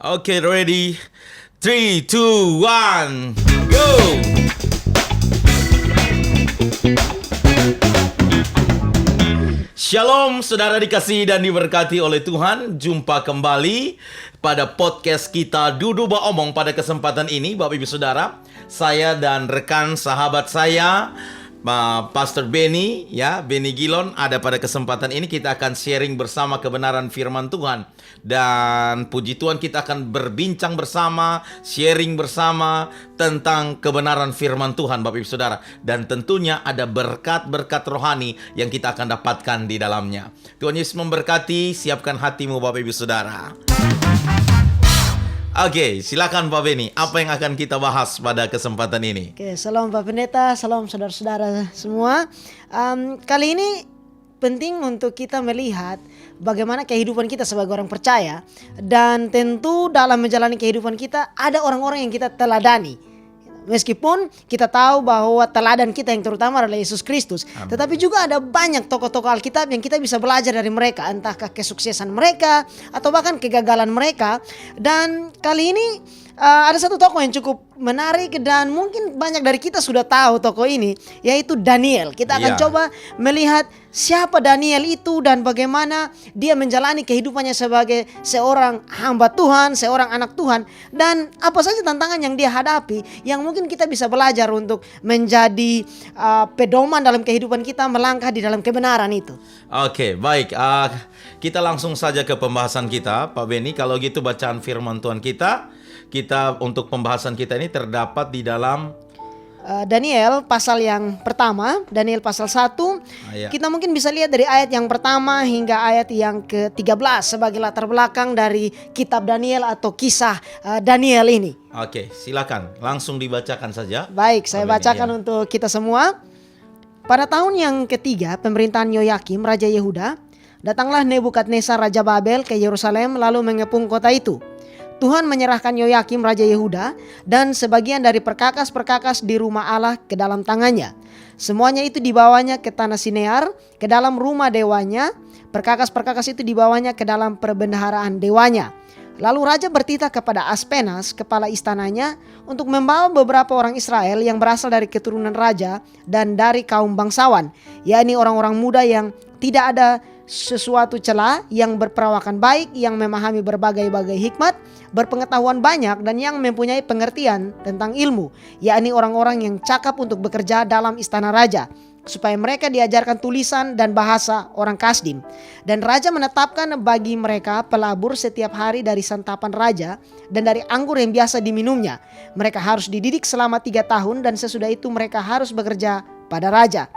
Okay, ready? 3, 2, 1, go! Shalom, saudara dikasihi dan diberkati oleh Tuhan. Jumpa kembali pada podcast kita Dudu Ba Omong pada kesempatan ini, Bapak Ibu Saudara. Saya dan rekan sahabat saya, Pastor Benny, Benny Gilon, ada pada kesempatan ini. Kita akan sharing bersama kebenaran firman Tuhan. Dan puji Tuhan, kita akan berbincang bersama, sharing bersama tentang kebenaran firman Tuhan, Bapak Ibu Saudara. Dan tentunya ada berkat-berkat rohani yang kita akan dapatkan di dalamnya. Tuhan Yesus memberkati, siapkan hatimu Bapak Ibu Saudara. Oke, silakan Pak Benny. Apa yang akan kita bahas pada kesempatan ini? Oke, salam Pak Pendeta, salam saudara-saudara semua. Kali ini penting untuk kita melihat bagaimana kehidupan kita sebagai orang percaya. Dan tentu dalam menjalani kehidupan kita ada orang-orang yang kita teladani. Meskipun kita tahu bahwa teladan kita yang terutama adalah Yesus Kristus. Amin. Tetapi juga ada banyak tokoh-tokoh Alkitab yang kita bisa belajar dari mereka. Entahkah kesuksesan mereka atau bahkan kegagalan mereka. Dan kali ini ada satu tokoh yang cukup menarik dan mungkin banyak dari kita sudah tahu tokoh ini, yaitu Daniel. Kita akan coba melihat siapa Daniel itu dan bagaimana dia menjalani kehidupannya sebagai seorang hamba Tuhan, seorang anak Tuhan, dan apa saja tantangan yang dia hadapi yang mungkin kita bisa belajar untuk menjadi pedoman dalam kehidupan kita melangkah di dalam kebenaran itu. Oke, baik. Kita langsung saja ke pembahasan kita, Pak Benny. Kalau gitu bacaan firman Tuhan kita untuk pembahasan kita ini terdapat di dalam Daniel pasal yang pertama, Daniel pasal 1. Kita mungkin bisa lihat dari ayat yang pertama hingga ayat yang ke-13 sebagai latar belakang dari kitab Daniel atau kisah Daniel ini. Oke, silakan langsung dibacakan saja. Baik, saya bacakan untuk kita semua. Pada tahun yang ketiga pemerintahan Yoyakim Raja Yehuda, datanglah Nebukadnezar Raja Babel ke Yerusalem lalu mengepung kota itu. Tuhan menyerahkan Yoyakim Raja Yehuda dan sebagian dari perkakas-perkakas di rumah Allah ke dalam tangannya. Semuanya itu dibawanya ke tanah Sinear, ke dalam rumah dewanya. Perkakas-perkakas itu dibawanya ke dalam perbendaharaan dewanya. Lalu Raja bertitah kepada Aspenas, kepala istananya, untuk membawa beberapa orang Israel yang berasal dari keturunan raja dan dari kaum bangsawan, yakni orang-orang muda yang tidak ada sesuatu celah, yang berperawakan baik, yang memahami berbagai-bagai hikmat, berpengetahuan banyak, dan yang mempunyai pengertian tentang ilmu, yakni orang-orang yang cakap untuk bekerja dalam istana raja, supaya mereka diajarkan tulisan dan bahasa orang Kasdim. Dan raja menetapkan bagi mereka pelabur setiap hari dari santapan raja dan dari anggur yang biasa diminumnya. Mereka harus dididik selama 3 tahun dan sesudah itu mereka harus bekerja pada raja.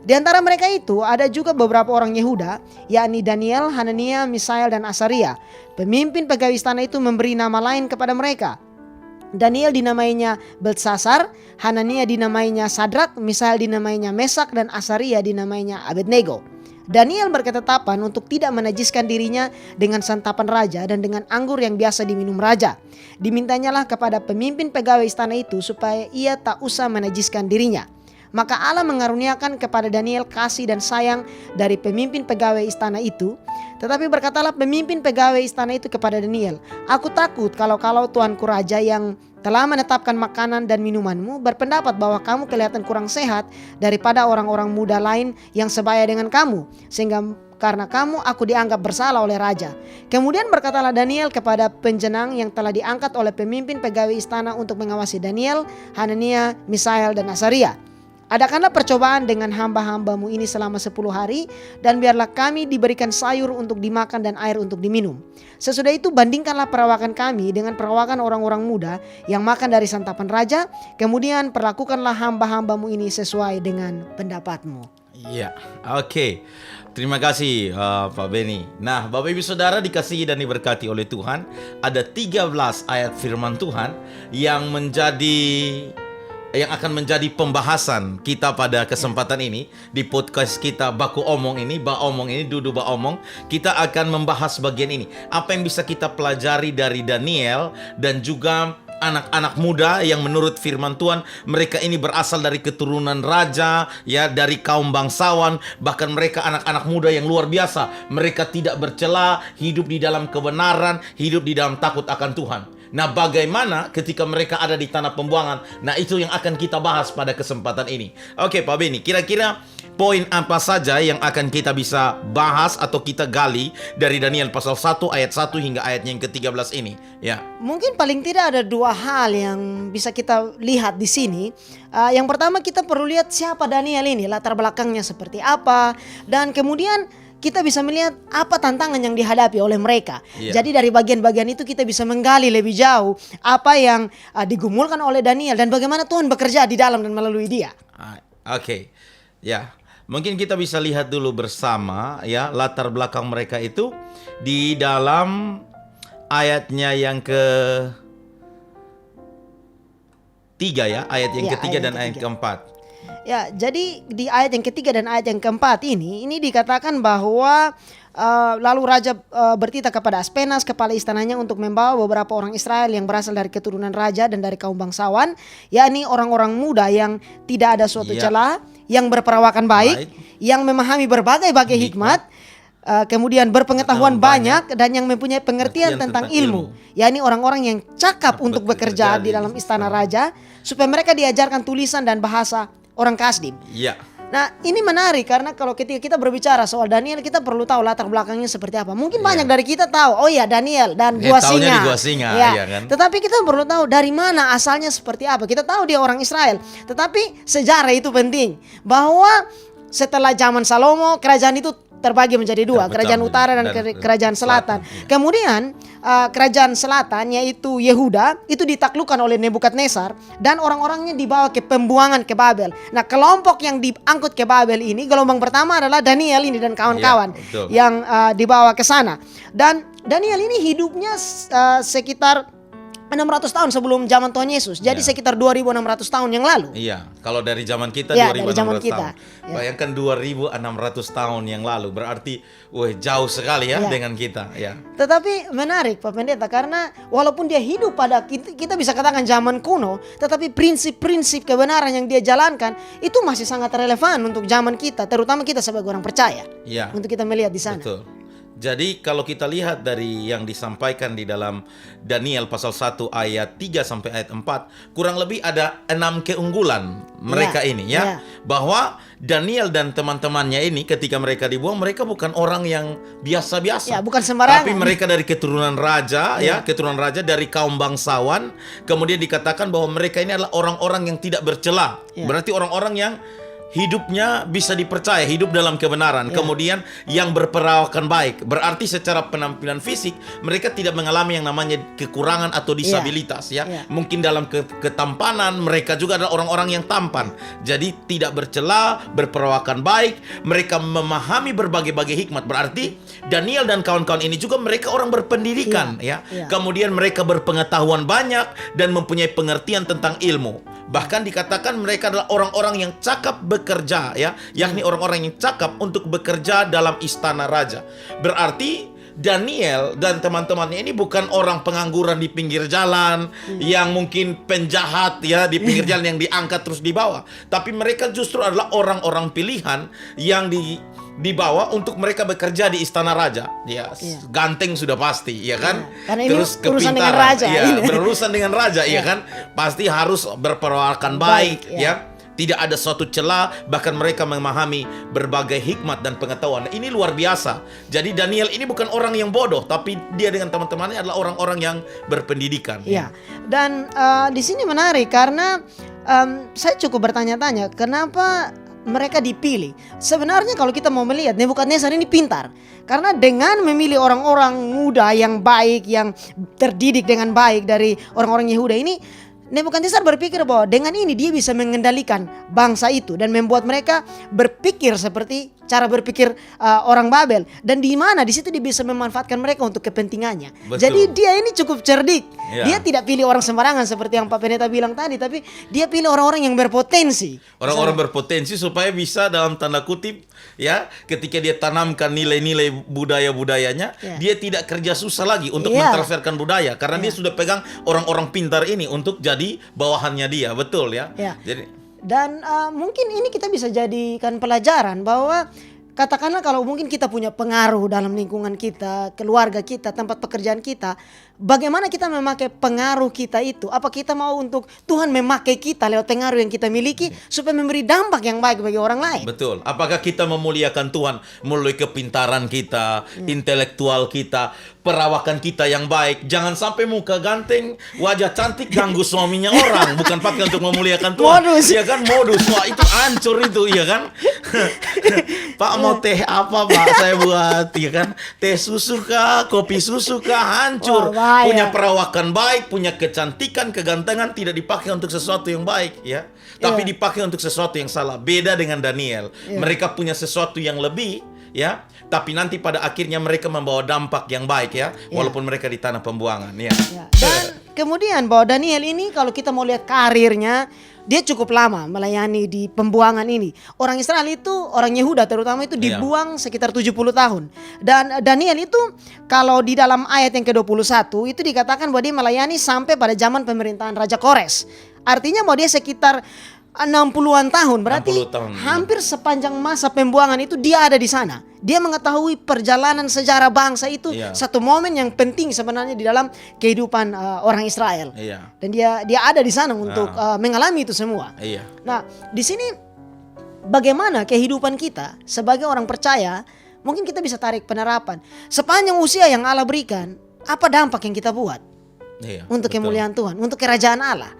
Di antara mereka itu ada juga beberapa orang Yehuda, yakni Daniel, Hanania, Misael, dan Asaria. Pemimpin pegawai istana itu memberi nama lain kepada mereka. Daniel dinamainya Beltsasar, Hanania dinamainya Sadrak, Misael dinamainya Mesak, dan Asaria dinamainya Abednego. Daniel berketetapan untuk tidak menajiskan dirinya dengan santapan raja dan dengan anggur yang biasa diminum raja. Dimintanyalah kepada pemimpin pegawai istana itu supaya ia tak usah menajiskan dirinya. Maka Allah mengaruniakan kepada Daniel kasih dan sayang dari pemimpin pegawai istana itu. Tetapi berkatalah pemimpin pegawai istana itu kepada Daniel, "Aku takut kalau tuanku raja yang telah menetapkan makanan dan minumanmu berpendapat bahwa kamu kelihatan kurang sehat daripada orang-orang muda lain yang sebaya dengan kamu. Sehingga karena kamu aku dianggap bersalah oleh raja." Kemudian berkatalah Daniel kepada penjenang yang telah diangkat oleh pemimpin pegawai istana untuk mengawasi Daniel, Hanania, Misael, dan Asaria, "Adakanlah percobaan dengan hamba-hambamu ini selama 10 hari dan biarlah kami diberikan sayur untuk dimakan dan air untuk diminum. Sesudah itu bandingkanlah perawakan kami dengan perawakan orang-orang muda yang makan dari santapan raja. Kemudian perlakukanlah hamba-hambamu ini sesuai dengan pendapatmu." Iya, oke. Terima kasih Pak Benny. Nah, Bapak Ibu Saudara dikasihi dan diberkati oleh Tuhan. Ada 13 ayat firman Tuhan yang akan menjadi pembahasan kita pada kesempatan ini di podcast kita Baku Omong ini, Ba Omong ini, Dudu Ba Omong. Kita akan membahas bagian ini. Apa yang bisa kita pelajari dari Daniel dan juga anak-anak muda yang menurut firman Tuhan mereka ini berasal dari keturunan raja, ya, dari kaum bangsawan, bahkan mereka anak-anak muda yang luar biasa. Mereka tidak bercela, hidup di dalam kebenaran, hidup di dalam takut akan Tuhan. Nah, bagaimana ketika mereka ada di tanah pembuangan? Nah, itu yang akan kita bahas pada kesempatan ini. Oke, Pak Beni, kira-kira poin apa saja yang akan kita bisa bahas atau kita gali dari Daniel pasal 1 ayat 1 hingga ayatnya yang ke-13 ini? Ya. Mungkin paling tidak ada dua hal yang bisa kita lihat di sini. Yang pertama, kita perlu lihat siapa Daniel ini, latar belakangnya seperti apa, dan kemudian kita bisa melihat apa tantangan yang dihadapi oleh mereka. Iya. Jadi dari bagian-bagian itu kita bisa menggali lebih jauh apa yang digumulkan oleh Daniel dan bagaimana Tuhan bekerja di dalam dan melalui dia. Oke. Ya. Mungkin kita bisa lihat dulu bersama, ya, latar belakang mereka itu di dalam ayatnya yang ketiga, ya, ayat yang ketiga dan ayat keempat. Ya, jadi di ayat yang ketiga dan ayat yang keempat ini dikatakan bahwa lalu raja bertitah kepada Aspenas, kepala istananya, untuk membawa beberapa orang Israel yang berasal dari keturunan raja dan dari kaum bangsawan, yakni orang-orang muda yang tidak ada suatu celah, yang berperawakan baik, yang memahami berbagai hikmat, kemudian berpengetahuan banyak dan yang mempunyai pengertian tentang ilmu, yakni orang-orang yang cakap untuk bekerja di dalam istana raja, supaya mereka diajarkan tulisan dan bahasa orang Kasdim. Iya. Nah, ini menarik karena kalau ketika kita berbicara soal Daniel, kita perlu tahu latar belakangnya seperti apa. Mungkin banyak dari kita tahu, oh ya, Daniel dan gua taunya singa. di Gua Singa, ya. ya kan? Tetapi kita perlu tahu dari mana asalnya seperti apa. Kita tahu dia orang Israel, tetapi sejarah itu penting. Bahwa setelah zaman Salomo, kerajaan itu terbagi menjadi dua, kerajaan utara dan kerajaan selatan. Kemudian kerajaan selatan, yaitu Yehuda, itu ditaklukkan oleh Nebukadnezar dan orang-orangnya dibawa ke pembuangan ke Babel. Nah, kelompok yang diangkut ke Babel ini, gelombang pertama adalah Daniel ini dan kawan-kawan yang dibawa ke sana. Dan Daniel ini hidupnya sekitar 600 tahun sebelum zaman Tuhan Yesus. Jadi sekitar 2600 tahun yang lalu. Iya, kalau dari zaman kita Ya, 2600 dari zaman tahun. kita. Ya. Bayangkan 2600 tahun yang lalu. Berarti jauh sekali ya dengan kita, ya. Tetapi menarik Pak Pendeta, karena walaupun dia hidup pada kita bisa katakan zaman kuno, tetapi prinsip-prinsip kebenaran yang dia jalankan itu masih sangat relevan untuk zaman kita, terutama kita sebagai orang percaya. Iya. Untuk kita melihat di sana. Betul. Jadi kalau kita lihat dari yang disampaikan di dalam Daniel pasal 1 ayat 3 sampai ayat 4, kurang lebih ada 6 keunggulan mereka ini, ya. Bahwa Daniel dan teman-temannya ini ketika mereka dibuang, mereka bukan orang yang biasa-biasa. Ya, bukan sembarangan. Tapi mereka dari keturunan raja, ya, keturunan raja dari kaum bangsawan. Kemudian dikatakan bahwa mereka ini adalah orang-orang yang tidak bercela. Berarti orang-orang yang hidupnya bisa dipercaya, hidup dalam kebenaran. Kemudian yang berperawakan baik. Berarti secara penampilan fisik mereka tidak mengalami yang namanya kekurangan atau disabilitas, ya. Mungkin dalam ketampanan mereka juga adalah orang-orang yang tampan. Jadi tidak bercela, berperawakan baik, mereka memahami berbagai-bagai hikmat. Berarti Daniel dan kawan-kawan ini juga mereka orang berpendidikan, ya. Kemudian mereka berpengetahuan banyak dan mempunyai pengertian tentang ilmu. Bahkan dikatakan mereka adalah orang-orang yang cakap bekerja, ya, yakni orang-orang yang cakap untuk bekerja dalam istana raja. Berarti Daniel dan teman-temannya ini bukan orang pengangguran di pinggir jalan, yang mungkin penjahat, ya, di pinggir jalan yang diangkat terus dibawa. Tapi mereka justru adalah orang-orang pilihan yang dibawa untuk mereka bekerja di istana raja, ya. Ganteng sudah pasti, ya kan. Karena ini Terus urusan kepintaran, dengan raja, ya, berurusan dengan raja, ya kan. Pasti harus berperawakan baik, ya. Tidak ada suatu celah, bahkan mereka memahami berbagai hikmat dan pengetahuan. Ini luar biasa. Jadi Daniel ini bukan orang yang bodoh, tapi dia dengan teman-temannya adalah orang-orang yang berpendidikan. Ya. Dan di sini menarik karena saya cukup bertanya-tanya kenapa mereka dipilih. Sebenarnya kalau kita mau melihat, Nebukadnezar ini pintar. Karena dengan memilih orang-orang muda yang baik, yang terdidik dengan baik dari orang-orang Yehuda ini, Nebukadnezar berpikir bahwa dengan ini dia bisa mengendalikan bangsa itu dan membuat mereka berpikir seperti cara berpikir orang Babel, dan di mana di situ dia bisa memanfaatkan mereka untuk kepentingannya. Betul. Jadi dia ini cukup cerdik. Ya. Dia tidak pilih orang sembarangan seperti yang Pak Pendeta bilang tadi, tapi dia pilih orang-orang yang berpotensi. Orang-orang berpotensi supaya bisa dalam tanda kutip ya, ketika dia tanamkan nilai-nilai budaya-budayanya, dia tidak kerja susah lagi untuk mentransferkan budaya karena dia sudah pegang orang-orang pintar ini untuk jadi bawahannya dia, betul ya. Jadi dan mungkin ini kita bisa jadikan pelajaran bahwa katakanlah kalau mungkin kita punya pengaruh dalam lingkungan kita, keluarga kita, tempat pekerjaan kita, bagaimana kita memakai pengaruh kita itu? Apa kita mau untuk Tuhan memakai kita lewat pengaruh yang kita miliki supaya memberi dampak yang baik bagi orang lain? betul. Apakah kita memuliakan Tuhan melalui kepintaran kita, intelektual kita, perawakan kita yang baik? Jangan sampai muka ganteng, wajah cantik ganggu suaminya orang, bukan pakai untuk memuliakan Tuhan. Modus. Iya kan, modus. Wah, itu hancur itu, iya kan? Pak mau teh apa Pak? Saya buat, iya kan? Teh susu kah, kopi susu kah? Hancur. Wah, bahaya. Punya perawakan baik, punya kecantikan, kegantengan tidak dipakai untuk sesuatu yang baik, ya. Tapi dipakai untuk sesuatu yang salah. Beda dengan Daniel. Mereka punya sesuatu yang lebih, ya. Tapi nanti pada akhirnya mereka membawa dampak yang baik, ya. Walaupun mereka di tanah pembuangan, ya. Dan kemudian bahwa Daniel ini kalau kita mau lihat karirnya, dia cukup lama melayani di pembuangan ini. Orang Israel itu, orang Yehuda terutama itu dibuang sekitar 70 tahun. Dan Daniel itu kalau di dalam ayat yang ke-21 itu dikatakan bahwa dia melayani sampai pada zaman pemerintahan Raja Kores. Artinya bahwa dia sekitar 60-an tahun, berarti 60 tahun, hampir sepanjang masa pembuangan itu dia ada di sana. Dia mengetahui perjalanan sejarah bangsa itu, satu momen yang penting sebenarnya di dalam kehidupan orang Israel. Dan dia ada di sana untuk mengalami itu semua. Nah, di sini bagaimana kehidupan kita sebagai orang percaya, mungkin kita bisa tarik penerapan. Sepanjang usia yang Allah berikan, apa dampak yang kita buat untuk kemuliaan Tuhan, untuk kerajaan Allah?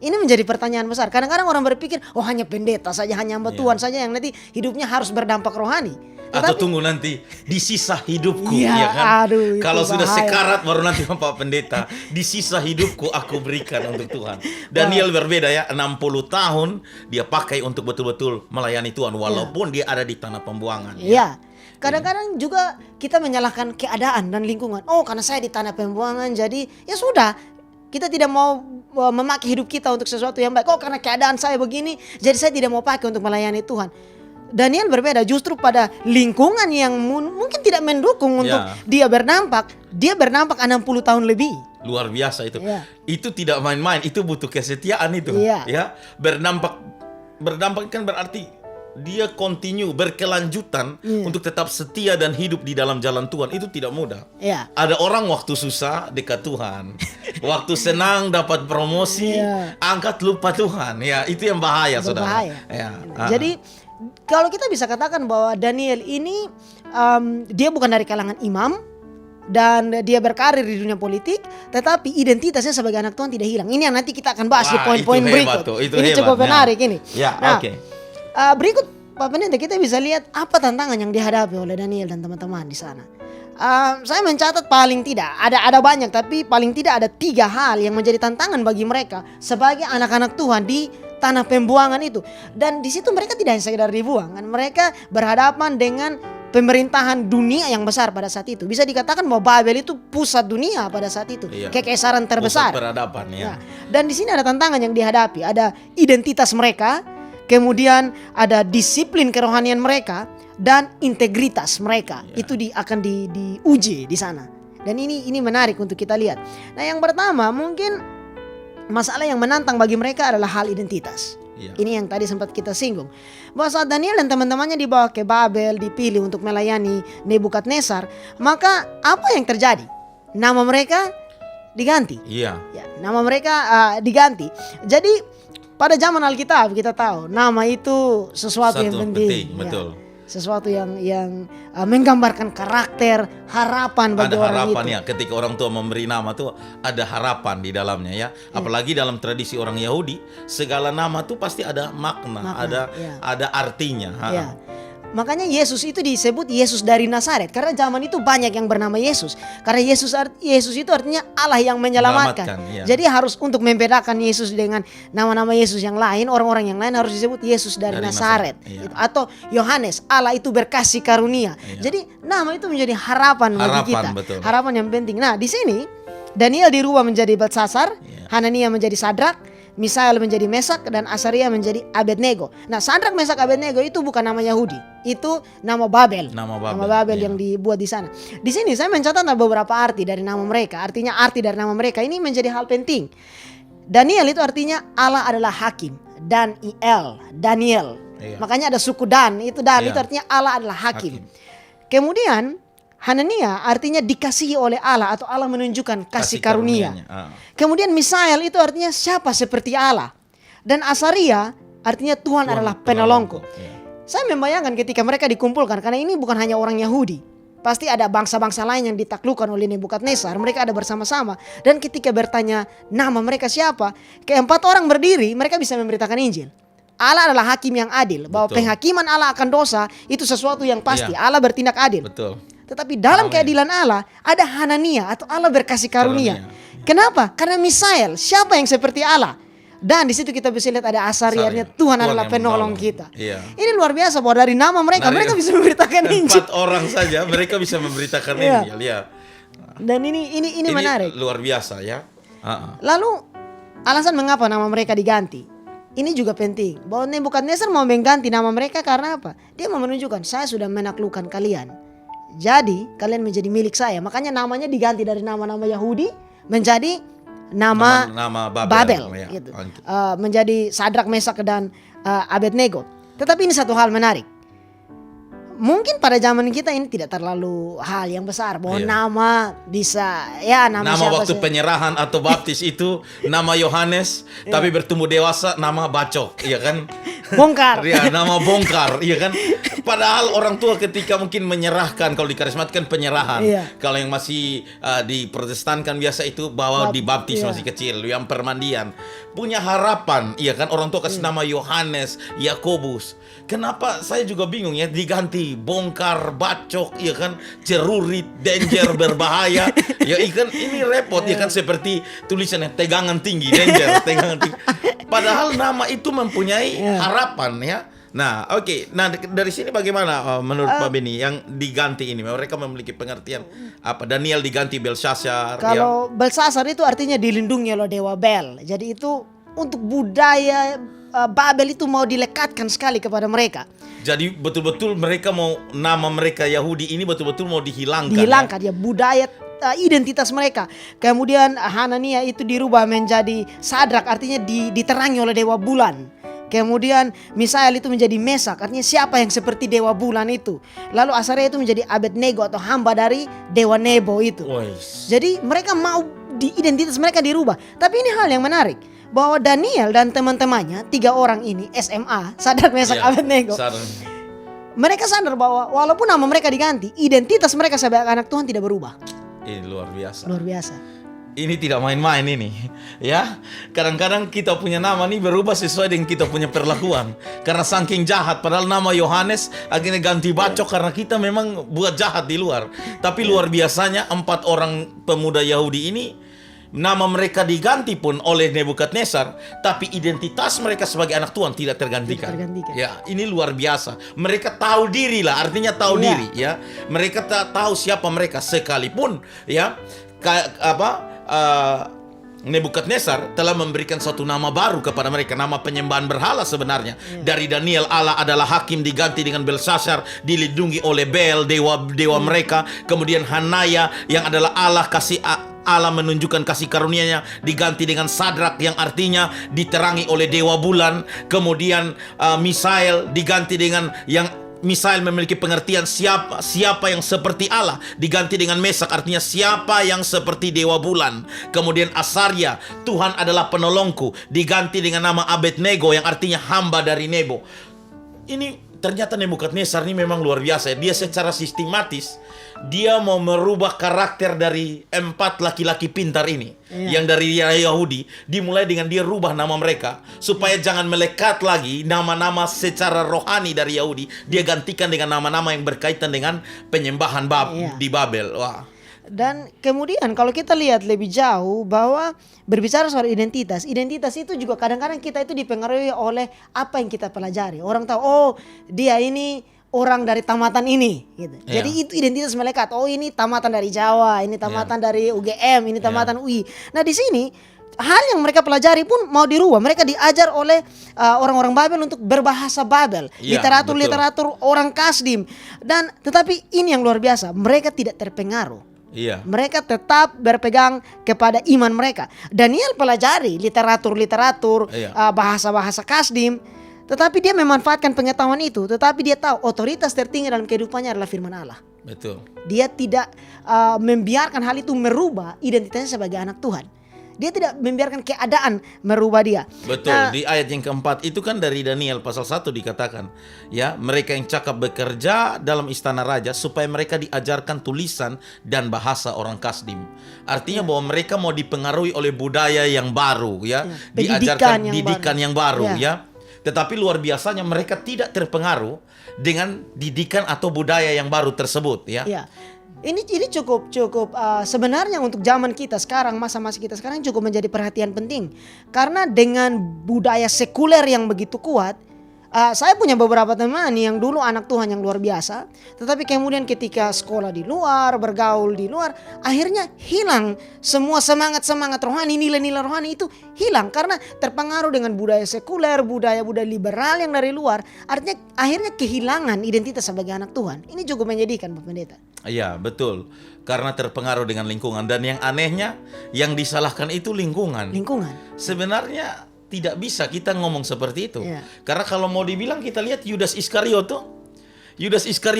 Ini menjadi pertanyaan besar. Kadang-kadang orang berpikir, oh hanya pendeta saja, hanya hamba Tuhan saja yang nanti hidupnya harus berdampak rohani. Atau tunggu nanti di sisa hidupku, ya kan? Aduh, kalau sudah bahaya. sekarat baru nanti Bapak Pendeta, di sisa hidupku aku berikan untuk Tuhan. Daniel berbeda ya, 60 tahun dia pakai untuk betul-betul melayani Tuhan walaupun dia ada di tanah pembuangan. Kadang-kadang juga kita menyalahkan keadaan dan lingkungan. Oh, karena saya di tanah pembuangan jadi ya sudah. Kita tidak mau memakai hidup kita untuk sesuatu yang baik. Oh, karena keadaan saya begini, jadi saya tidak mau pakai untuk melayani Tuhan. Daniel berbeda, justru pada lingkungan yang mungkin tidak mendukung untuk dia berdampak 60 tahun lebih. Luar biasa itu. Itu tidak main-main, itu butuh kesetiaan itu. Ya, berdampak kan berarti dia continue, berkelanjutan untuk tetap setia dan hidup di dalam jalan Tuhan. Itu tidak mudah. Ada orang waktu susah dekat Tuhan, waktu senang dapat promosi, angkat lupa Tuhan. Ya, itu yang bahaya, saudara. Jadi kalau kita bisa katakan bahwa Daniel ini dia bukan dari kalangan imam dan dia berkarir di dunia politik, tetapi identitasnya sebagai anak Tuhan tidak hilang. Ini yang nanti kita akan bahas di poin-poin berikut. Ini cukup menarik ini. Berikut Pak Pendeta kita bisa lihat apa tantangan yang dihadapi oleh Daniel dan teman-teman di sana. Saya mencatat paling tidak ada banyak, tapi paling tidak ada 3 hal yang menjadi tantangan bagi mereka sebagai anak-anak Tuhan di tanah pembuangan itu. Dan di situ mereka tidak hanya sekedar dibuang, kan? Mereka berhadapan dengan pemerintahan dunia yang besar pada saat itu. Bisa dikatakan bahwa Babel itu pusat dunia pada saat itu, kekaisaran terbesar. Pusat peradaban, Dan di sini ada tantangan yang dihadapi, ada identitas mereka. Kemudian ada disiplin kerohanian mereka dan integritas mereka. Itu akan diuji di sana. Dan ini menarik untuk kita lihat. Nah, yang pertama mungkin masalah yang menantang bagi mereka adalah hal identitas. Ini yang tadi sempat kita singgung. Bahwa saat Daniel dan teman-temannya dibawa ke Babel, dipilih untuk melayani Nebukadnezar, maka apa yang terjadi? Nama mereka diganti. Nama mereka diganti. Jadi pada zaman Alkitab kita tahu nama itu sesuatu yang penting. Betul. Sesuatu yang menggambarkan karakter, harapan bagi orang itu. Ada harapan ya, ketika orang tua memberi nama tuh ada harapan di dalamnya ya. Apalagi dalam tradisi orang Yahudi, segala nama tuh pasti ada makna. Ada artinya. Makanya Yesus itu disebut Yesus dari Nazaret. Karena zaman itu banyak yang bernama Yesus. Karena Yesus itu artinya Allah yang menyelamatkan. Iya. Jadi harus untuk membedakan Yesus dengan nama-nama Yesus yang lain, orang-orang yang lain harus disebut Yesus dari Nazaret. Iya. Atau Yohanes, Allah itu berkasih karunia. Iya. Jadi nama itu menjadi harapan bagi kita. Betul. Harapan yang penting. Nah, di sini Daniel dirubah menjadi Beltsasar, Hanania menjadi Sadrak, Misael menjadi Mesak, dan Asaria menjadi Abednego. Nah, Sadrak, Mesak, Abednego itu bukan nama Yahudi, itu nama Babel. Nama Babel yang dibuat di sana. Di sini saya mencatat beberapa arti dari nama mereka. Artinya arti dari nama mereka ini menjadi hal penting. Daniel itu artinya Allah adalah hakim. Daniel. Iya. Makanya ada suku Dan, itu Dan Iya. itu artinya Allah adalah hakim. Kemudian Hanania artinya dikasihi oleh Allah atau Allah menunjukkan kasih karunia. Kemudian Misael itu artinya siapa seperti Allah. Dan Asaria artinya Tuhan adalah penolongku. Iya. Saya membayangkan ketika mereka dikumpulkan, karena ini bukan hanya orang Yahudi. Pasti ada bangsa-bangsa lain yang ditaklukkan oleh Nebukadnezar. Mereka ada bersama-sama. Dan ketika bertanya nama mereka siapa, keempat orang berdiri, mereka bisa memberitakan Injil. Allah adalah hakim yang adil. Bahwa penghakiman Allah akan dosa itu sesuatu yang pasti. Iya. Allah bertindak adil. Betul. Tetapi dalam keadilan Allah ada Hanania atau Allah berkasih karunia. Kenapa? Karena Misael, siapa yang seperti Allah? Dan di situ kita bisa lihat ada Asaria, Tuhan adalah penolong kita. Iya. Ini luar biasa bahwa dari nama mereka bisa memberitakan Injil. 4 orang saja mereka bisa memberitakan Injil, ya. Dan ini menarik. Luar biasa ya. Lalu alasan mengapa nama mereka diganti? Ini juga penting. Bahwa Nebukadnezar mau mengganti nama mereka karena apa? Dia mau menunjukkan saya sudah menaklukkan kalian. Jadi kalian menjadi milik saya. Makanya namanya diganti dari nama-nama Yahudi menjadi nama Babel ya. gitu. Menjadi Sadrak, Mesak, dan Abednego. Tetapi ini satu hal menarik. Mungkin pada zaman kita ini tidak terlalu hal yang besar bahwa nama bisa nama waktu penyerahan atau baptis itu nama Yohanes, tapi bertumbuh dewasa nama Bacok, iya kan? Bongkar. Ya, nama bongkar, iya kan? Padahal orang tua ketika mungkin menyerahkan, kalau di karismat kan penyerahan. Kalau yang masih di Protestan kan biasa itu bahwa dibaptis masih kecil, yang permandian. Punya harapan, iya kan? Orang tua kasih nama Yohanes, Yakobus. Kenapa saya juga bingung ya diganti bongkar, bacok, ya kan, cerurit, danger, berbahaya. Ya ikan ini repot ya kan, seperti tulisannya tegangan tinggi, danger, tegangan tinggi. Padahal nama itu mempunyai harapan ya. Nah, oke. Nah, dari sini bagaimana menurut Pak Beni yang diganti ini? Mereka memiliki pengertian apa? Daniel diganti Beltsasar. Kalau Beltsasar itu artinya dilindungi oleh dewa Bel. Jadi itu untuk budaya Babel itu mau dilekatkan sekali kepada mereka. Jadi betul-betul mereka mau nama mereka Yahudi ini betul-betul mau dihilangkan. Dihilangkan ya budaya identitas mereka. Kemudian Hanania itu dirubah menjadi Sadrak, artinya diterangi oleh dewa bulan. Kemudian Misael itu menjadi Mesak, artinya siapa yang seperti dewa bulan itu. Lalu Asaria itu menjadi Abednego atau hamba dari dewa Nebo itu. Jadi mereka mau identitas mereka dirubah. Tapi ini hal yang menarik, bahwa Daniel dan teman-temannya 3 orang ini SMA, Sadrak, Mesak, Abednego. Mereka sadar bahwa walaupun nama mereka diganti, identitas mereka sebagai anak Tuhan tidak berubah. Ini luar biasa. Luar biasa. Ini tidak main-main ini, ya. Kadang-kadang kita punya nama nih berubah sesuai dengan kita punya perlakuan. Karena saking jahat, padahal nama Yohanes akhirnya ganti Bacok karena kita memang buat jahat di luar. Tapi luar biasanya 4 orang pemuda Yahudi ini, nama mereka diganti pun oleh Nebukadnezar, tapi identitas mereka sebagai anak Tuhan tidak tergantikan. Ya, ini luar biasa. Mereka tahu diri lah, artinya tahu diri, ya. Mereka tahu siapa mereka sekalipun, ya. Nebukadnezar telah memberikan suatu nama baru kepada mereka, nama penyembahan berhala sebenarnya. Dari Daniel, Allah adalah hakim, diganti dengan Beltsasar, dilindungi oleh Bel, dewa mereka. Kemudian Hanaya yang adalah Allah menunjukkan kasih karunia-Nya, diganti dengan Sadrak yang artinya diterangi oleh dewa bulan. Kemudian Misael diganti dengan yang Misael memiliki pengertian siapa yang seperti Allah, diganti dengan Mesak, artinya siapa yang seperti dewa bulan. Kemudian Asaria, Tuhan adalah penolongku, diganti dengan nama Abednego yang artinya hamba dari Nebo. Ini ternyata Nebukadnezar ini memang luar biasa. Dia secara sistematis dia mau merubah karakter dari 4 laki-laki pintar ini, yang dari Yahudi. Dimulai dengan dia rubah nama mereka supaya jangan melekat lagi nama-nama secara rohani dari Yahudi. Dia gantikan dengan nama-nama yang berkaitan dengan penyembahan di Babel. Wah. Dan kemudian kalau kita lihat lebih jauh bahwa berbicara soal identitas itu juga kadang-kadang kita itu dipengaruhi oleh apa yang kita pelajari. Orang tahu, oh dia ini orang dari tamatan ini gitu. Jadi itu identitas melekat. Oh ini tamatan dari Jawa, ini tamatan dari UGM, ini tamatan UI. Nah di sini hal yang mereka pelajari pun mau dirubah. Mereka diajar oleh orang-orang Babel untuk berbahasa Babel, literatur orang Kasdim. Dan tetapi ini yang luar biasa, mereka tidak terpengaruh. Mereka tetap berpegang kepada iman mereka. Daniel pelajari literatur bahasa-bahasa Kasdim, tetapi dia memanfaatkan pengetahuan itu. Tetapi dia tahu otoritas tertinggi dalam kehidupannya adalah firman Allah. Betul. Dia tidak membiarkan hal itu merubah identitasnya sebagai anak Tuhan. Dia tidak membiarkan keadaan merubah dia. Betul. Di ayat yang keempat itu kan dari Daniel pasal 1 dikatakan, ya, mereka yang cakap bekerja dalam istana raja supaya mereka diajarkan tulisan dan bahasa orang Kasdim. Artinya bahwa mereka mau dipengaruhi oleh budaya yang baru, ya, diajarkan didikan yang baru, ya. Tetapi luar biasanya mereka tidak terpengaruh dengan didikan atau budaya yang baru tersebut, ya. Ini cukup sebenarnya untuk zaman kita sekarang, masa-masa kita sekarang cukup menjadi perhatian penting. Karena dengan budaya sekuler yang begitu kuat, saya punya beberapa teman yang dulu anak Tuhan yang luar biasa, tetapi kemudian ketika sekolah di luar, bergaul di luar, akhirnya hilang semua semangat rohani, nilai-nilai rohani itu hilang karena terpengaruh dengan budaya sekuler, budaya-budaya liberal yang dari luar. Artinya akhirnya kehilangan identitas sebagai anak Tuhan. Ini cukup menyedihkan, Pak Pendeta. Iya, betul. Karena terpengaruh dengan lingkungan. Dan yang anehnya, yang disalahkan itu lingkungan. Sebenarnya tidak bisa kita ngomong seperti itu. Karena kalau mau dibilang, kita lihat Yudas Iskariot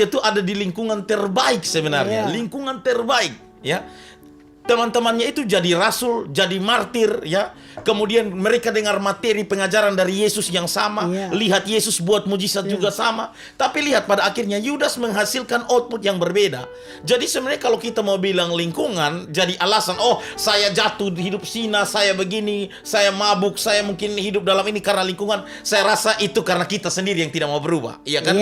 itu ada di lingkungan terbaik sebenarnya. Lingkungan terbaik, ya. Teman-temannya itu jadi rasul, jadi martir, ya. Kemudian mereka dengar materi pengajaran dari Yesus yang sama, lihat Yesus buat mujizat juga sama. Tapi lihat pada akhirnya Yudas menghasilkan output yang berbeda. Jadi sebenarnya kalau kita mau bilang lingkungan jadi alasan, oh saya jatuh di hidup zina, saya begini, saya mabuk, saya mungkin hidup dalam ini karena lingkungan. Saya rasa itu karena kita sendiri yang tidak mau berubah, iya kan?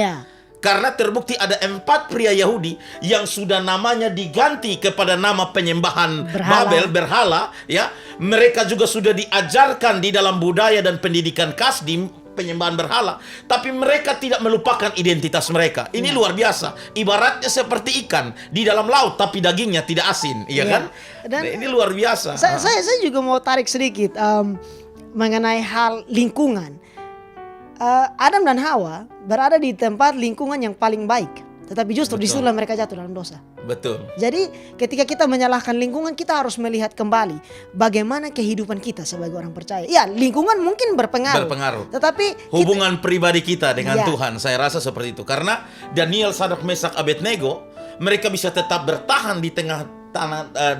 Karena terbukti ada 4 pria Yahudi yang sudah namanya diganti kepada nama penyembahan Babel, berhala, ya. Mereka juga sudah diajarkan di dalam budaya dan pendidikan Kasdim, penyembahan berhala, tapi mereka tidak melupakan identitas mereka. Ini luar biasa. Ibaratnya seperti ikan di dalam laut tapi dagingnya tidak asin, iya kan? Dan ini luar biasa. Saya juga mau tarik sedikit mengenai hal lingkungan. Adam dan Hawa berada di tempat lingkungan yang paling baik, tetapi justru disitulah mereka jatuh dalam dosa. Betul. Jadi ketika kita menyalahkan lingkungan, kita harus melihat kembali bagaimana kehidupan kita sebagai orang percaya. Ya, lingkungan mungkin berpengaruh. Tetapi hubungan pribadi kita dengan Tuhan, saya rasa seperti itu. Karena Daniel, Sadrak, Mesak, Abednego, mereka bisa tetap bertahan di tengah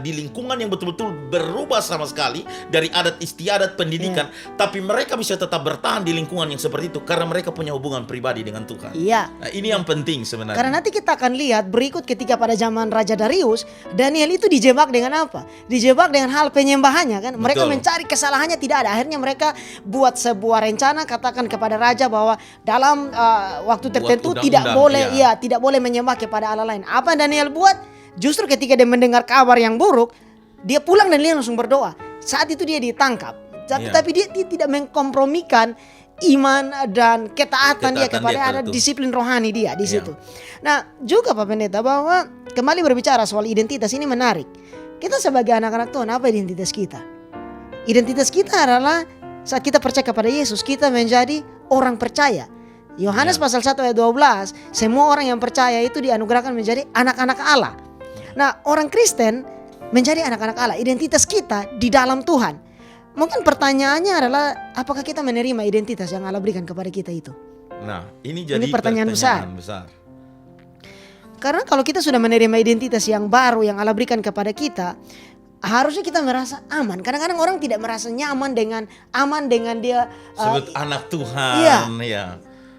di lingkungan yang betul-betul berubah sama sekali dari adat istiadat pendidikan, tapi mereka bisa tetap bertahan di lingkungan yang seperti itu karena mereka punya hubungan pribadi dengan Tuhan. Nah, ini yang penting sebenarnya. Karena nanti kita akan lihat berikut ketika pada zaman Raja Darius, Daniel itu dijebak dengan apa? Dijebak dengan hal penyembahannya kan. Mereka mencari kesalahannya tidak ada. Akhirnya mereka buat sebuah rencana, katakan kepada raja bahwa dalam waktu tertentu tidak boleh menyembah kepada Allah lain. Apa yang Daniel buat? Justru ketika dia mendengar kabar yang buruk, dia pulang dan dia langsung berdoa. Saat itu dia ditangkap. Tapi dia tidak mengkompromikan iman dan ketaatan dia kepada ada disiplin rohani dia di situ. Nah, juga Pak Pendeta, bahwa kembali berbicara soal identitas ini menarik. Kita sebagai anak-anak Tuhan, apa identitas kita? Identitas kita adalah saat kita percaya kepada Yesus, kita menjadi orang percaya. Yohanes pasal 1 ayat 12, semua orang yang percaya itu dianugerahkan menjadi anak-anak Allah. Nah, orang Kristen menjadi anak-anak Allah. Identitas kita di dalam Tuhan. Mungkin pertanyaannya adalah, apakah kita menerima identitas yang Allah berikan kepada kita itu? Nah, ini jadi pertanyaan besar. Karena kalau kita sudah menerima identitas yang baru yang Allah berikan kepada kita, harusnya kita merasa aman. Kadang-kadang orang tidak merasa nyaman dengan dia sebut anak Tuhan.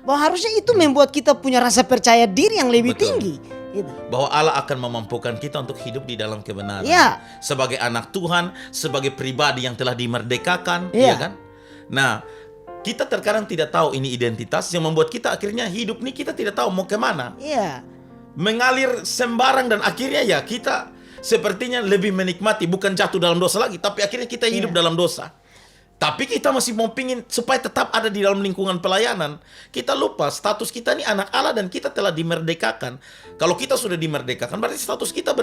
Bahwa harusnya itu membuat kita punya rasa percaya diri yang lebih Betul. tinggi. Gitu. Bahwa Allah akan memampukan kita untuk hidup di dalam kebenaran. Iya. Sebagai anak Tuhan, sebagai pribadi yang telah dimerdekakan, Iya. ya kan? Nah, kita terkadang tidak tahu ini identitas yang membuat kita akhirnya hidup nih kita tidak tahu mau kemana. Iya. Mengalir sembarang dan akhirnya ya kita sepertinya lebih menikmati, bukan jatuh dalam dosa lagi, tapi akhirnya kita hidup dalam dosa. Tapi kita masih mau pingin supaya tetap ada di dalam lingkungan pelayanan. Kita lupa status kita ini anak Allah dan kita telah dimerdekakan. Kalau kita sudah dimerdekakan berarti status kita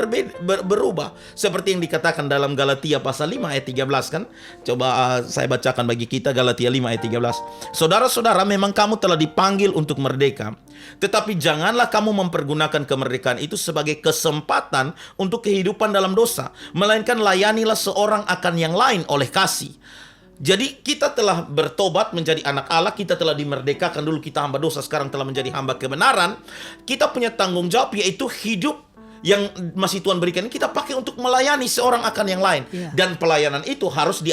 berubah. Seperti yang dikatakan dalam Galatia pasal 5 ayat 13 kan. Coba saya bacakan bagi kita Galatia 5 ayat 13. Saudara-saudara, memang kamu telah dipanggil untuk merdeka. Tetapi janganlah kamu mempergunakan kemerdekaan itu sebagai kesempatan untuk kehidupan dalam dosa. Melainkan layanilah seorang akan yang lain oleh kasih. Jadi kita telah bertobat menjadi anak Allah, kita telah dimerdekakan, dulu kita hamba dosa, sekarang telah menjadi hamba kebenaran. Kita punya tanggung jawab yaitu hidup yang masih Tuhan berikan kita pakai untuk melayani seorang akan yang lain. Iya. Dan pelayanan itu harus di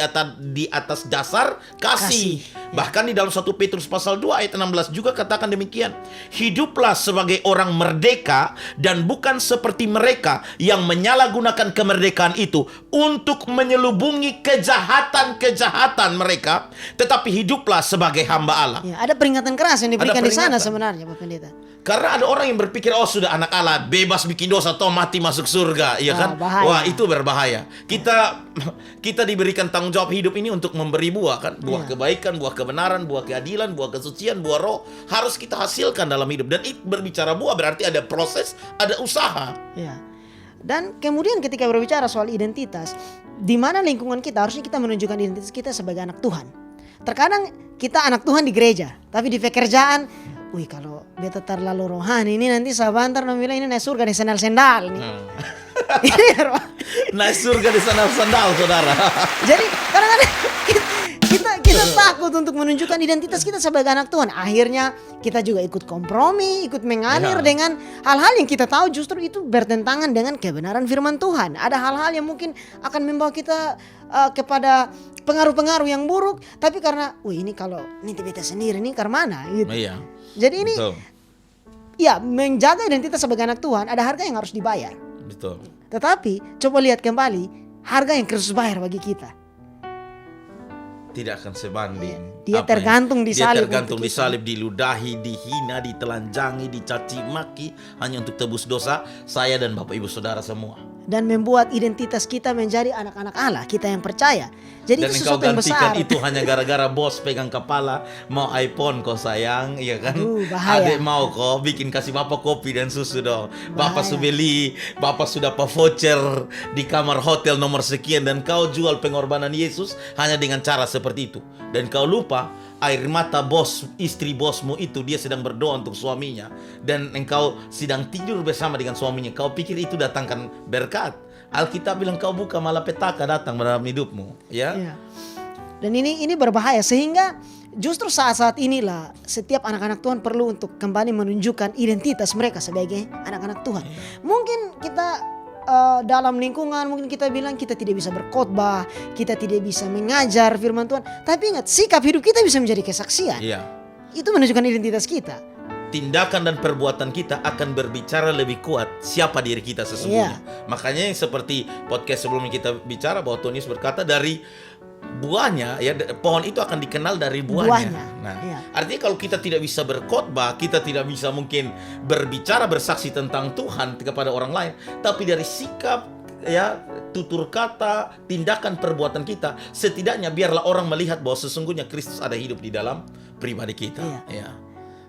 atas dasar kasih. Bahkan di dalam 1 Petrus pasal 2 ayat 16 juga katakan demikian. Hiduplah sebagai orang merdeka dan bukan seperti mereka yang menyalahgunakan kemerdekaan itu untuk menyelubungi kejahatan-kejahatan mereka, tetapi hiduplah sebagai hamba Allah. Ya, ada peringatan keras yang diberikan di sana peringatan. sebenarnya, Pak Pendeta. Karena ada orang yang berpikir, oh sudah anak Allah, bebas bikin dosa, toh mati masuk surga, ya kan? bahaya. Wah, itu berbahaya. Kita diberikan tanggung jawab hidup ini untuk memberi buah, kan? Buah kebaikan, buah kebenaran, buah keadilan, buah kesucian, buah roh. Harus kita hasilkan dalam hidup. Dan berbicara buah berarti ada proses, ada usaha. Ya. Dan kemudian ketika berbicara soal identitas, di mana lingkungan kita harusnya kita menunjukkan identitas kita sebagai anak Tuhan. Terkadang kita anak Tuhan di gereja, tapi di pekerjaan, wih kalau beta terlalu rohani ini nanti sabantar bilang ini naik surga di sandal-sandal nih. Naik surga di sandal-sandal, saudara. Jadi kadang-kadang kita takut untuk menunjukkan identitas kita sebagai anak Tuhan. Akhirnya kita juga ikut kompromi, ikut mengalir dengan hal-hal yang kita tahu justru itu bertentangan dengan kebenaran firman Tuhan. Ada hal-hal yang mungkin akan membawa kita kepada pengaruh-pengaruh yang buruk. Tapi karena, ini kalau ini beta sendiri ini karena gitu. Iya. Jadi ini, Betul. ya menjaga identitas sebagai anak Tuhan ada harga yang harus dibayar. Betul. Tetapi coba lihat kembali harga yang Kristus bayar bagi kita. Tidak akan sebanding. Dia tergantung disalib. Dia tergantung untuk disalib, diludahi, dihina, ditelanjangi, dicaci maki hanya untuk tebus dosa saya dan Bapak Ibu Saudara semua. Dan membuat identitas kita menjadi anak-anak Allah, kita yang percaya. Jadi Dan itu engkau sesuatu yang gantikan besar. itu hanya gara-gara bos pegang kepala mau iPhone kau sayang, iya kan? Aduh, bahaya. Adek mau kau bikin kasih bapak kopi dan susu dong. Bapak Bahaya. sudah beli, bapak sudah voucher di kamar hotel nomor sekian dan kau jual pengorbanan Yesus hanya dengan cara seperti itu. Dan kau lupa air mata istri bosmu itu dia sedang berdoa untuk suaminya dan engkau sedang tidur bersama dengan suaminya. Kau pikir itu datangkan berkat. Alkitab bilang kau buka malah petaka datang dalam hidupmu, ya. Ya. Dan ini berbahaya sehingga justru saat-saat inilah setiap anak-anak Tuhan perlu untuk kembali menunjukkan identitas mereka sebagai anak-anak Tuhan. Mungkin kita dalam lingkungan mungkin kita bilang kita tidak bisa berkhotbah, kita tidak bisa mengajar firman Tuhan, tapi ingat sikap hidup kita bisa menjadi kesaksian. Iya. Itu menunjukkan identitas kita. Tindakan dan perbuatan kita akan berbicara lebih kuat siapa diri kita sesungguhnya. Makanya yang seperti podcast sebelumnya kita bicara bahwa Tuhan Yesus berkata dari buahnya, ya pohon itu akan dikenal dari buahnya. Nah, artinya kalau kita tidak bisa berkhotbah, kita tidak bisa mungkin berbicara bersaksi tentang Tuhan kepada orang lain, tapi dari sikap, ya tutur kata, tindakan perbuatan kita, setidaknya biarlah orang melihat bahwa sesungguhnya Kristus ada hidup di dalam pribadi kita. Ya.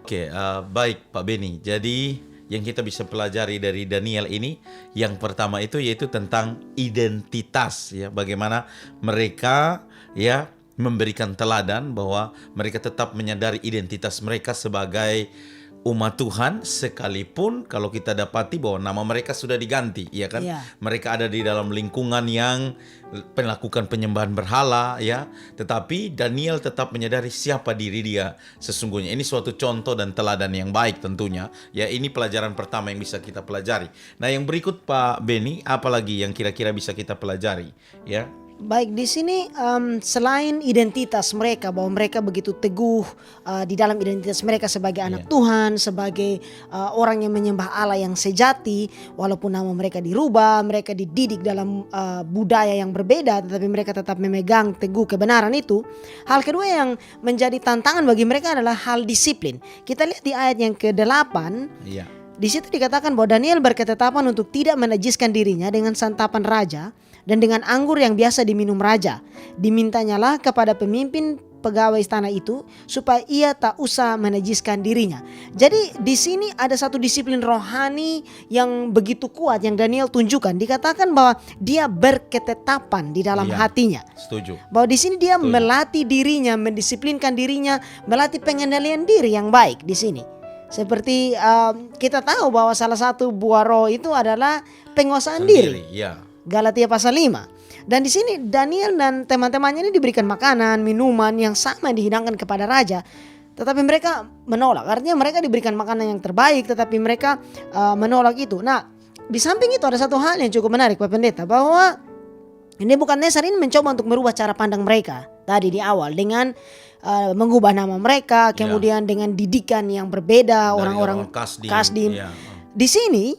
Oke, baik Pak Beni. Jadi yang kita bisa pelajari dari Daniel ini, yang pertama itu yaitu tentang identitas, ya, bagaimana mereka ya memberikan teladan bahwa mereka tetap menyadari identitas mereka sebagai umat Tuhan, sekalipun kalau kita dapati bahwa nama mereka sudah diganti, ya kan? Ya. Mereka ada di dalam lingkungan yang melakukan penyembahan berhala, ya. Tetapi Daniel tetap menyadari siapa diri dia sesungguhnya. Ini suatu contoh dan teladan yang baik tentunya. Ya, ini pelajaran pertama yang bisa kita pelajari. Nah, yang berikut Pak Beni, apa lagi yang kira-kira bisa kita pelajari, ya? Baik, di sini selain identitas mereka bahwa mereka begitu teguh di dalam identitas mereka sebagai anak Iya. Tuhan, sebagai orang yang menyembah Allah yang sejati, walaupun nama mereka dirubah, mereka dididik dalam budaya yang berbeda, tetapi mereka tetap memegang teguh kebenaran itu. Hal kedua yang menjadi tantangan bagi mereka adalah hal disiplin. Kita lihat di ayat yang ke-8. Iya. Di situ dikatakan bahwa Daniel berketetapan untuk tidak menajiskan dirinya dengan santapan raja dan dengan anggur yang biasa diminum raja. Dimintanyalah kepada pemimpin pegawai istana itu supaya ia tak usah menajiskan dirinya. Jadi di sini ada satu disiplin rohani yang begitu kuat yang Daniel tunjukkan. Dikatakan bahwa dia berketetapan di dalam Iya. hatinya. Setuju. Bahwa di sini dia Setuju. melatih dirinya, mendisiplinkan dirinya, melatih pengendalian diri yang baik di sini. Seperti kita tahu bahwa salah satu buah roh itu adalah penguasaan diri. Ya. Galatia pasal 5. Dan di sini Daniel dan teman-temannya ini diberikan makanan, minuman yang sama dihidangkan kepada raja. Tetapi mereka menolak. Artinya mereka diberikan makanan yang terbaik, tetapi mereka menolak itu. Nah, di samping itu ada satu hal yang cukup menarik Pak Pendeta, bahwa Nebukadnezar ini mencoba untuk merubah cara pandang mereka tadi di awal dengan mengubah nama mereka, kemudian dengan didikan yang berbeda, Dari orang-orang Kasdim. Kasdim. Ya. Di sini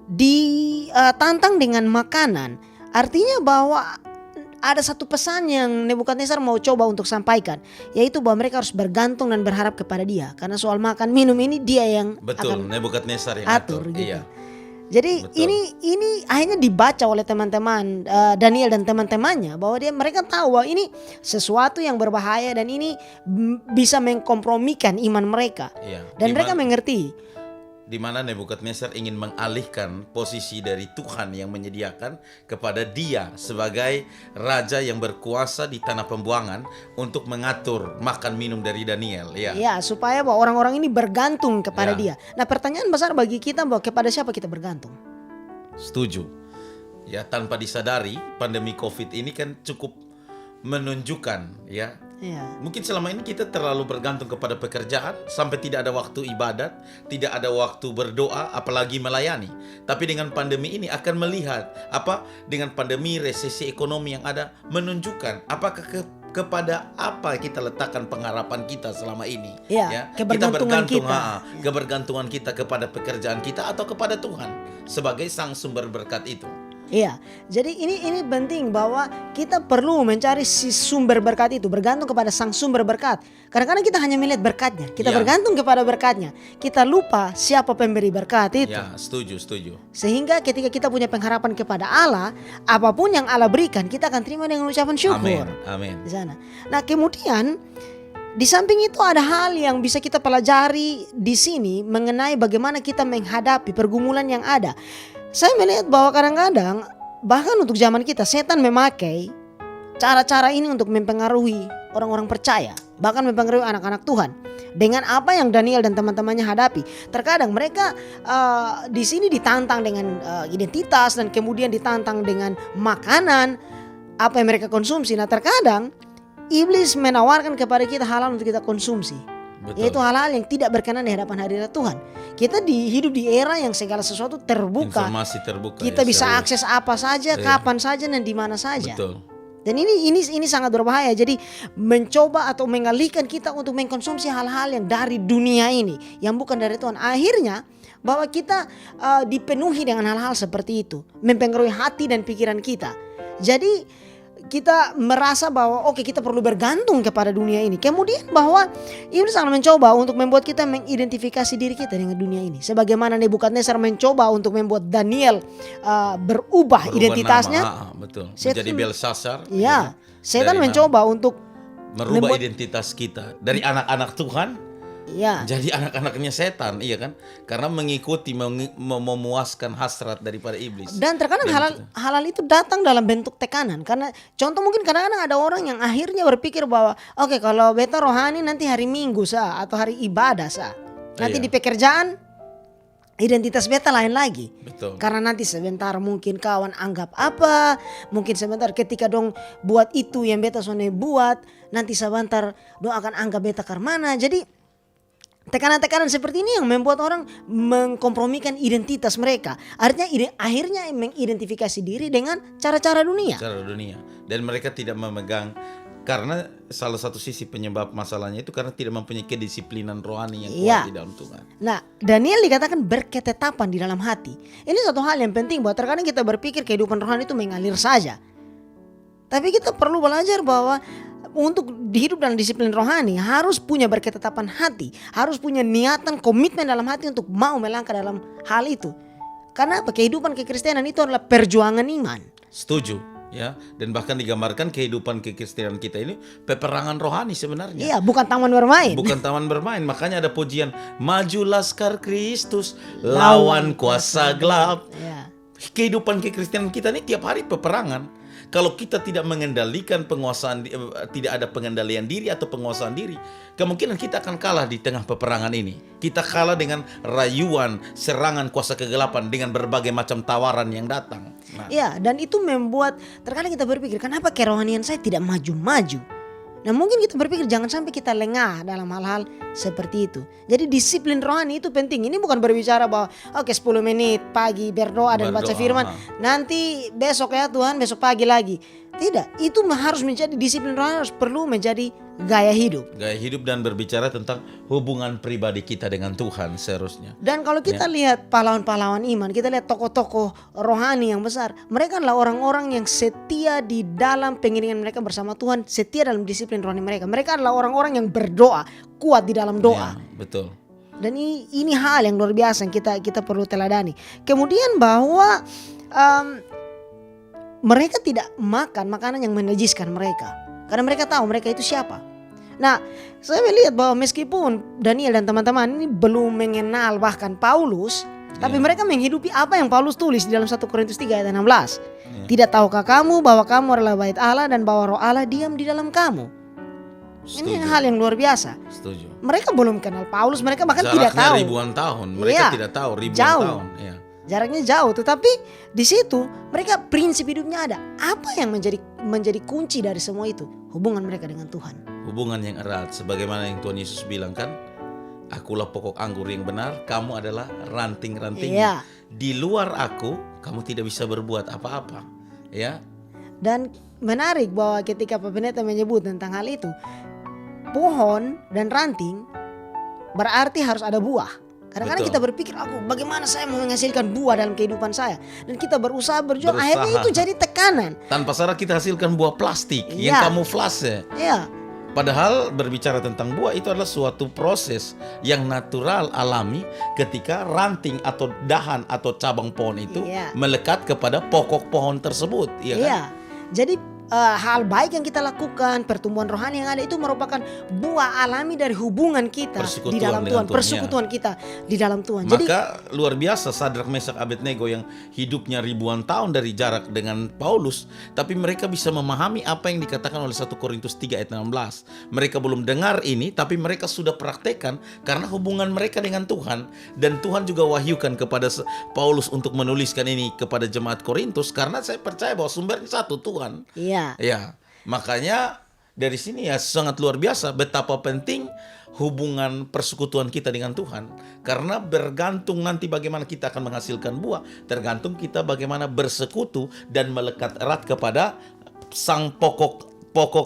ditantang dengan makanan, artinya bahwa ada satu pesan yang Nebukadnezar mau coba untuk sampaikan, yaitu bahwa mereka harus bergantung dan berharap kepada Dia, karena soal makan minum ini Dia yang Betul, akan Nebukadnezar yang atur atur. gitu. Iya. Jadi Betul. ini akhirnya dibaca oleh teman-teman Daniel dan teman-temannya, bahwa mereka tahu bahwa ini sesuatu yang berbahaya dan ini bisa mengkompromikan iman mereka. Iya. Dan mereka mengerti. Di mana Nebukadnezar ingin mengalihkan posisi dari Tuhan yang menyediakan kepada dia sebagai raja yang berkuasa di tanah pembuangan untuk mengatur makan minum dari Daniel. Ya. Ya, supaya bahwa orang-orang ini bergantung kepada Ya. Dia. Nah, pertanyaan besar bagi kita bahwa kepada siapa kita bergantung? Setuju. Ya, tanpa disadari pandemi Covid ini kan cukup menunjukkan ya. Ya. Mungkin selama ini kita terlalu bergantung kepada pekerjaan sampai tidak ada waktu ibadat, tidak ada waktu berdoa, apalagi melayani. Tapi dengan pandemi ini akan melihat dengan pandemi resesi ekonomi yang ada menunjukkan apakah kepada apa kita letakkan pengharapan kita selama ini. Ya, kita kebergantungan bergantung, kita. kebergantungan kita kepada pekerjaan kita atau kepada Tuhan sebagai sang sumber berkat itu. Iya, jadi ini penting bahwa kita perlu mencari si sumber berkat itu, bergantung kepada sang sumber berkat. Kadang-kadang kita hanya melihat berkatnya, kita Ya. bergantung kepada berkatnya. Kita lupa siapa pemberi berkat itu. Ya, setuju. Sehingga ketika kita punya pengharapan kepada Allah, apapun yang Allah berikan, kita akan terima dengan ucapan syukur. Amin. Di sana. Nah, kemudian di samping itu ada hal yang bisa kita pelajari di sini mengenai bagaimana kita menghadapi pergumulan yang ada. Saya melihat bahwa kadang-kadang bahkan untuk zaman kita setan memakai cara-cara ini untuk mempengaruhi orang-orang percaya, bahkan mempengaruhi anak-anak Tuhan dengan apa yang Daniel dan teman-temannya hadapi. Terkadang mereka di sini ditantang dengan identitas dan kemudian ditantang dengan makanan apa yang mereka konsumsi. Nah, terkadang iblis menawarkan kepada kita hal-hal untuk kita konsumsi. Betul. Yaitu hal-hal yang tidak berkenan di hadapan hadirat Tuhan. Kita hidup di era yang segala sesuatu terbuka. Informasi terbuka. Kita ya, bisa serius. akses apa saja, Iya. kapan saja dan di mana saja. Betul. Dan ini sangat berbahaya. Jadi mencoba atau mengalihkan kita untuk mengkonsumsi hal-hal yang dari dunia ini, yang bukan dari Tuhan. Akhirnya bahwa kita dipenuhi dengan hal-hal seperti itu, mempengaruhi hati dan pikiran kita. Jadi kita merasa bahwa oke, kita perlu bergantung kepada dunia ini. Kemudian bahwa iblis akan mencoba untuk membuat kita mengidentifikasi diri kita dengan dunia ini. Sebagaimana Nebukadnezar mencoba untuk membuat Daniel berubah identitasnya. Nama, betul. Setan- Menjadi Belshazzar. Ya, setan Dari mencoba untuk merubah membuat- identitas kita dari anak-anak Tuhan ya. jadi anak-anaknya setan, iya kan? Karena mengikuti memuaskan hasrat daripada iblis. Dan terkadang hal-hal itu datang dalam bentuk tekanan. Karena contoh mungkin kadang-kadang ada orang yang akhirnya berpikir bahwa oke, kalau beta rohani nanti hari Minggu atau hari ibadah nanti Iya. di pekerjaan identitas beta lain lagi. Betul. Karena nanti sebentar mungkin kawan anggap apa, mungkin sebentar ketika dong buat itu yang beta sone buat, nanti sebentar dong akan anggap beta karmana. Jadi Tekanan-tekanan seperti ini yang membuat orang mengkompromikan identitas mereka. Artinya akhirnya mengidentifikasi diri dengan cara-cara dunia. Cara dunia. Dan mereka tidak memegang, karena salah satu sisi penyebab masalahnya itu karena tidak mempunyai kedisiplinan rohani yang kuat di dalam Tuhan. Nah, Daniel dikatakan berketetapan di dalam hati. Ini satu hal yang penting bahwa terkadang kita berpikir kehidupan rohani itu mengalir saja. Tapi kita perlu belajar bahwa untuk hidup dalam disiplin rohani harus punya berketetapan hati, harus punya niatan, komitmen dalam hati untuk mau melangkah dalam hal itu. Karena apa? Kehidupan kekristenan itu adalah perjuangan iman. Setuju, ya. Dan bahkan digambarkan kehidupan kekristenan kita ini peperangan rohani sebenarnya. Iya, bukan taman bermain. Bukan taman bermain. Makanya ada pujian, maju laskar Kristus, lawan kuasa gelap. Ya. Kehidupan kekristenan kita ini tiap hari peperangan. Kalau kita tidak mengendalikan penguasaan, tidak ada pengendalian diri atau penguasaan diri, kemungkinan kita akan kalah di tengah peperangan ini. Kita kalah dengan rayuan, serangan kuasa kegelapan, dengan berbagai macam tawaran yang datang. Nah, Ya, dan itu membuat terkadang kita berpikir, kenapa kerohanian saya tidak maju-maju? Nah, mungkin kita berpikir jangan sampai kita lengah dalam hal-hal seperti itu. Jadi disiplin rohani itu penting. Ini bukan berbicara bahwa 10 menit pagi berdoa dan baca firman, nanti besok ya Tuhan, besok pagi lagi. Tidak, itu harus menjadi disiplin rohani, harus perlu menjadi gaya hidup. gaya hidup dan berbicara tentang hubungan pribadi kita dengan Tuhan seharusnya. Dan kalau kita lihat pahlawan-pahlawan iman, kita lihat tokoh-tokoh rohani yang besar, mereka adalah orang-orang yang setia di dalam pengiringan mereka bersama Tuhan, setia dalam disiplin rohani mereka. Mereka adalah orang-orang yang berdoa, kuat di dalam doa. Ya, betul. Dan ini hal yang luar biasa yang kita perlu teladani. Kemudian bahwa mereka tidak makan makanan yang menajiskan mereka, karena mereka tahu mereka itu siapa. Nah, saya melihat bahwa meskipun Daniel dan teman-teman ini belum mengenal bahkan Paulus, tapi mereka menghidupi apa yang Paulus tulis di dalam 1 Korintus 3 ayat 16. Tidak tahukah kamu bahwa kamu adalah bait Allah dan bahwa Roh Allah diam di dalam kamu? Ini hal yang luar biasa. Setuju. Mereka belum kenal Paulus, mereka bahkan Jaraknya tidak tahu. ribuan tahun, mereka Iya, tidak tahu ribuan jauh. tahun. Ya. Jaraknya jauh, tetapi di situ mereka prinsip hidupnya ada. Apa yang menjadi kunci dari semua itu? Hubungan mereka dengan Tuhan. Hubungan yang erat, sebagaimana yang Tuhan Yesus bilang kan, akulah pokok anggur yang benar, kamu adalah ranting-rantingnya. Iya. Di luar aku, kamu tidak bisa berbuat apa-apa. Ya, Dan menarik bahwa ketika Pak Pendeta menyebut tentang hal itu, pohon dan ranting berarti harus ada buah. Kadang-kadang Betul. kita berpikir, bagaimana saya mau menghasilkan buah dalam kehidupan saya? Dan kita berjuang, Berusaha. akhirnya itu jadi tekanan. tanpa sadar kita hasilkan buah plastik Iya. yang kamuflase. Ya, Padahal berbicara tentang buah itu adalah suatu proses yang natural, alami, ketika ranting atau dahan atau cabang pohon itu Iya. melekat kepada pokok pohon tersebut. Iya kan? Iya, jadi hal baik yang kita lakukan, pertumbuhan rohani yang ada itu merupakan buah alami dari hubungan kita Persekutuan di dalam dengan Tuhan, Tuhan, persekutuan kita di dalam Tuhan. Jadi Maka luar biasa Sadrak, Mesak, Abednego yang hidupnya ribuan tahun dari jarak dengan Paulus, tapi mereka bisa memahami apa yang dikatakan oleh 1 Korintus 3 ayat 16. Mereka belum dengar ini, tapi mereka sudah praktekkan karena hubungan mereka dengan Tuhan. Dan Tuhan juga wahyukan kepada Paulus untuk menuliskan ini kepada jemaat Korintus, karena saya percaya bahwa sumbernya satu, Tuhan. iya, Ya, makanya dari sini ya sangat luar biasa betapa penting hubungan persekutuan kita dengan Tuhan. Karena bergantung nanti bagaimana kita akan menghasilkan buah, tergantung kita bagaimana bersekutu dan melekat erat kepada sang pokok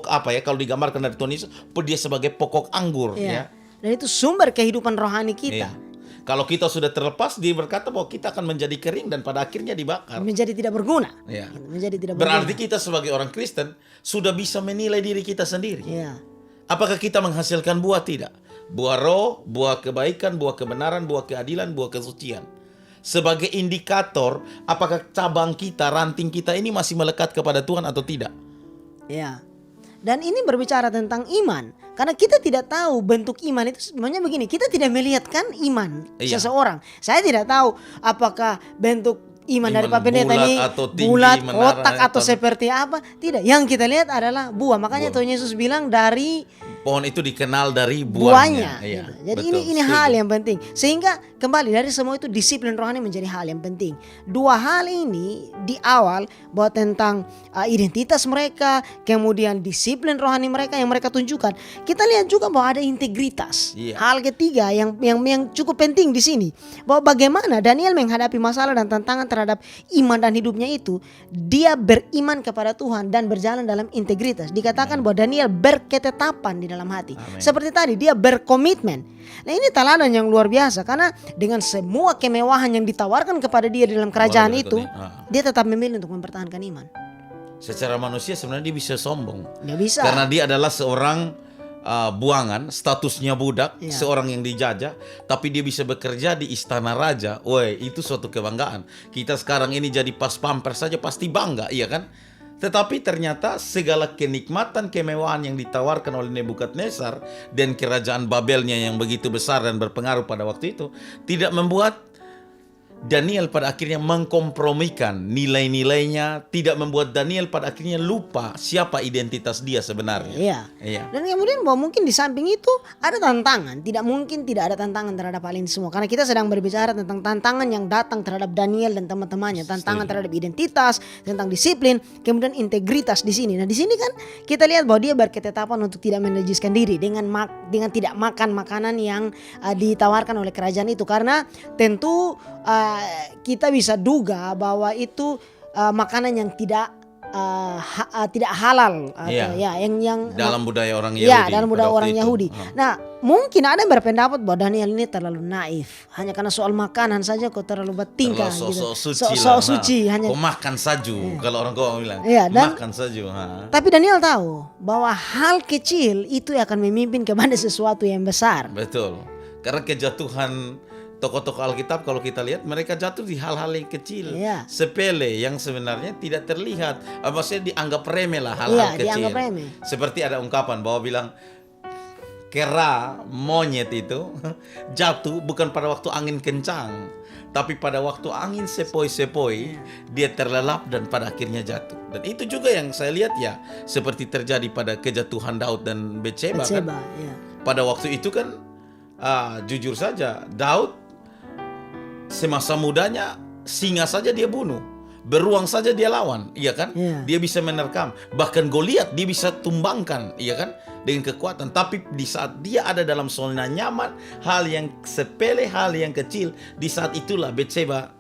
apa ya, kalau digambarkan dari Tuhan Yesus, dia sebagai pokok anggur. iya. Ya. Dan itu sumber kehidupan rohani kita. Iya. Kalau kita sudah terlepas, dia berkata bahwa kita akan menjadi kering dan pada akhirnya dibakar. Menjadi tidak berguna. Iya. Menjadi tidak Berarti berguna. kita sebagai orang Kristen sudah bisa menilai diri kita sendiri. Iya. Apakah kita menghasilkan buah? Tidak. Buah roh, buah kebaikan, buah kebenaran, buah keadilan, buah kesucian. Sebagai indikator apakah cabang kita, ranting kita ini masih melekat kepada Tuhan atau tidak. Ya. Dan ini berbicara tentang iman. Karena kita tidak tahu bentuk iman itu sebenarnya begini. Kita tidak melihat kan iman Iya. seseorang. Saya tidak tahu apakah bentuk iman dari Iman Pak Pendeta bulat ini atau tinggi, bulat, menara, kotak atau atau- seperti apa. Tidak. Yang kita lihat adalah buah. Makanya Buah. Tuhan Yesus bilang dari pohon itu dikenal dari buahnya. buahnya. Iya, Gitu. Jadi betul, ini setuju. hal yang penting. Sehingga kembali dari semua itu disiplin rohani menjadi hal yang penting. Dua hal ini di awal bahwa tentang identitas mereka, kemudian disiplin rohani mereka yang mereka tunjukkan. Kita lihat juga bahwa ada integritas. Iya. Hal ketiga yang cukup penting di sini, bahwa bagaimana Daniel menghadapi masalah dan tantangan terhadap iman dan hidupnya itu, dia beriman kepada Tuhan dan berjalan dalam integritas. Dikatakan bahwa Daniel berketetapan di dalam hati. Amin. Seperti tadi dia berkomitmen. Nah ini teladan yang luar biasa karena dengan semua kemewahan yang ditawarkan kepada dia di dalam kerajaan Boleh itu, berikutnya. dia tetap memilih untuk mempertahankan iman. Secara manusia sebenarnya dia bisa sombong. Nggak bisa. Karena dia adalah seorang buangan, statusnya budak, Iya. seorang yang dijajah, tapi dia bisa bekerja di istana raja. Woi, itu suatu kebanggaan. Kita sekarang ini jadi pas pampers saja pasti bangga, iya kan? Tetapi ternyata segala kenikmatan kemewahan yang ditawarkan oleh Nebukadnezar dan kerajaan Babelnya yang begitu besar dan berpengaruh pada waktu itu tidak membuat Daniel pada akhirnya mengkompromikan nilai-nilainya, tidak membuat Daniel pada akhirnya lupa siapa identitas dia sebenarnya. Iya. Iya. Dan kemudian bahwa mungkin di samping itu ada tantangan. Tidak mungkin tidak ada tantangan terhadap hal ini semua. Karena kita sedang berbicara tentang tantangan yang datang terhadap Daniel dan teman-temannya. Tantangan terhadap identitas, tentang disiplin, kemudian integritas di sini. Nah di sini kan kita lihat bahwa dia berketetapan untuk tidak menajiskan diri dengan tidak makan makanan yang ditawarkan oleh kerajaan itu. Karena tentu kita bisa duga bahwa itu makanan yang tidak halal atau Iya. yang Dalam budaya orang Yahudi. ya dalam budaya pada orang waktu itu. Yahudi. Nah mungkin ada yang berpendapat bahwa Daniel ini terlalu naif, hanya karena soal makanan saja kok terlalu bertingkah Terlalu gitu. sok-sok suci Sok lah. suci hanya. Kau makan saju kalau orang kau bilang. Iya, dan- Makan saju. Tapi Daniel tahu bahwa hal kecil itu akan memimpin kepada sesuatu yang besar. Betul. Karena kejatuhan tokoh-tokoh Alkitab kalau kita lihat mereka jatuh di hal-hal yang kecil, Iya. sepele yang sebenarnya tidak terlihat. Maksudnya dianggap remeh lah hal-hal Iya, kecil. dianggap remeh. Seperti ada ungkapan bahwa bilang kera monyet itu jatuh bukan pada waktu angin kencang, tapi pada waktu angin sepoi-sepoi dia terlelap dan pada akhirnya jatuh. Dan itu juga yang saya lihat ya seperti terjadi pada kejatuhan Daud dan Bathsheba kan. Bathsheba, ya. Pada waktu itu kan jujur saja Daud semasa mudanya singa saja dia bunuh, beruang saja dia lawan, iya kan? Iya. Dia bisa menerkam, bahkan Goliat dia bisa tumbangkan, iya kan? Dengan kekuatan. Tapi di saat dia ada dalam zona nyaman, hal yang sepele, hal yang kecil, di saat itulah Bathsheba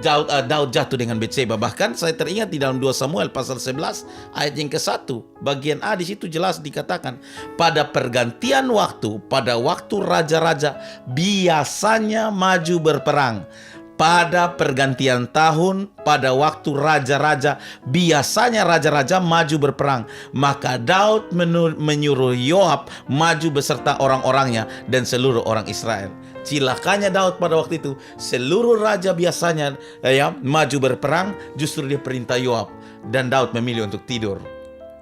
Daud jatuh dengan Bathsheba. Bahkan saya teringat di dalam 2 Samuel pasal 11 ayat yang ke-1 bagian A di situ jelas dikatakan pada pergantian waktu, pada waktu raja-raja biasanya maju berperang. Pada pergantian tahun, pada waktu raja-raja biasanya raja-raja maju berperang. Maka Daud menyuruh Yoab maju beserta orang-orangnya dan seluruh orang Israel. Cilakanya Daud pada waktu itu, seluruh raja biasanya maju berperang, justru dia perintah Yoab dan Daud memilih untuk tidur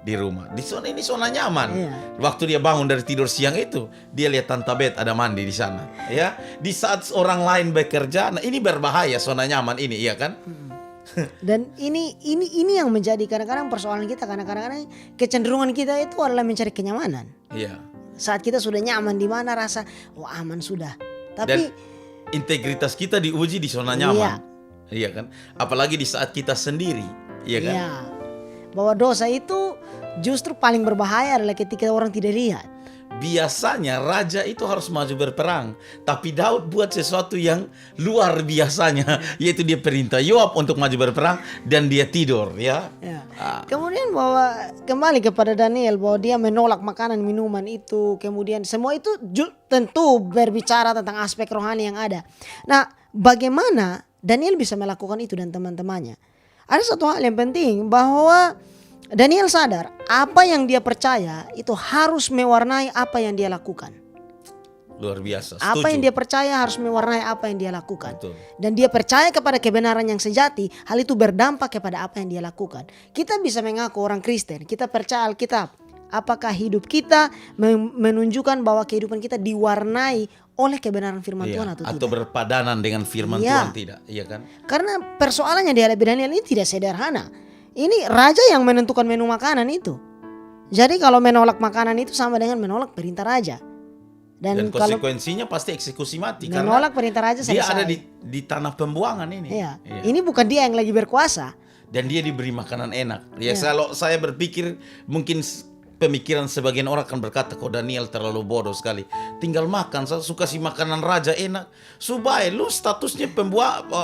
di rumah. Di zona ini zona nyaman. Iya. Waktu dia bangun dari tidur siang itu, dia lihat Tante Bet ada mandi di sana, ya. Di saat orang lain bekerja, nah ini berbahaya zona nyaman ini, iya kan? Dan ini yang menjadi kadang-kadang persoalan kita, karena kadang-kadang kecenderungan kita itu adalah mencari kenyamanan. Iya. Saat kita sudah nyaman di mana rasa aman sudah. Dan Tapi integritas kita diuji di zona nyaman. Iya kan? Apalagi di saat kita sendiri, iya kan? iya, bahwa dosa itu justru paling berbahaya adalah ketika orang tidak lihat. Biasanya raja itu harus maju berperang, tapi Daud buat sesuatu yang luar biasanya, yaitu dia perintah Yoab untuk maju berperang dan dia tidur, ya. Ya. Kemudian bahwa kembali kepada Daniel, bahwa dia menolak makanan minuman itu, kemudian semua itu tentu berbicara tentang aspek rohani yang ada. Nah, bagaimana Daniel bisa melakukan itu dan teman-temannya? Ada satu hal yang penting, bahwa Daniel sadar apa yang dia percaya itu harus mewarnai apa yang dia lakukan. Luar biasa. Setuju. Apa yang dia percaya harus mewarnai apa yang dia lakukan. Betul. Dan dia percaya kepada kebenaran yang sejati, hal itu berdampak kepada apa yang dia lakukan. Kita bisa mengaku orang Kristen, kita percaya Alkitab. Apakah hidup kita menunjukkan bahwa kehidupan kita diwarnai oleh kebenaran firman Tuhan atau atau tidak? berpadanan dengan firman Iya. Tuhan tidak, iya kan? Karena persoalannya di hadapan Daniel ini tidak sederhana. Ini raja yang menentukan menu makanan itu. Jadi kalau menolak makanan itu sama dengan menolak perintah raja. Dan kalau konsekuensinya pasti eksekusi mati. menolak perintah raja dia selesai. ada di tanah pembuangan ini. Iya. Iya. Ini bukan dia yang lagi berkuasa. Dan dia diberi makanan enak. Ya, Iya. kalau saya berpikir mungkin pemikiran sebagian orang akan berkata, kok Daniel terlalu bodoh sekali. Tinggal makan, saya suka kasih makanan raja enak. Supaya lu statusnya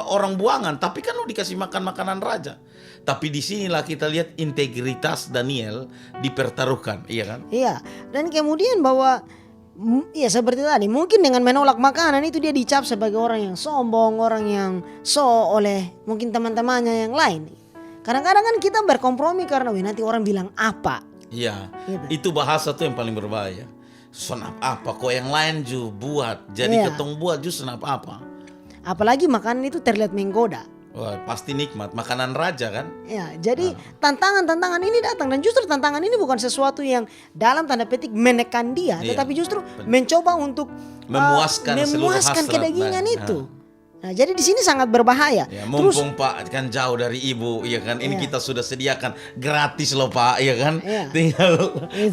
orang buangan, tapi kan lu dikasih makan makanan raja. Tapi disinilah kita lihat integritas Daniel dipertaruhkan, iya kan? Iya. Dan kemudian bahwa ya seperti tadi, mungkin dengan menolak makanan itu dia dicap sebagai orang yang sombong, orang yang oleh mungkin teman-temannya yang lain. Kadang-kadang kan kita berkompromi karena nanti orang bilang apa. Iya, Gitu. itu bahasa tuh yang paling berbahaya. Senap apa kok yang lain ju buat, jadi Iya. ketong buat ju senap apa. Apalagi makanan itu terlihat menggoda. Wah, pasti nikmat, makanan raja kan? Ya, jadi tantangan-tantangan ini datang dan justru tantangan ini bukan sesuatu yang dalam tanda petik menekan dia, Iya. tetapi justru mencoba untuk Memuaskan seluruh hasrat. kedagingan Nah, itu. Nah, jadi di sini sangat berbahaya. Ya, Terus mumpung Pak kan jauh dari ibu, ya kan? Ini Iya. kita sudah sediakan gratis loh Pak, ya kan? Iya. Tinggal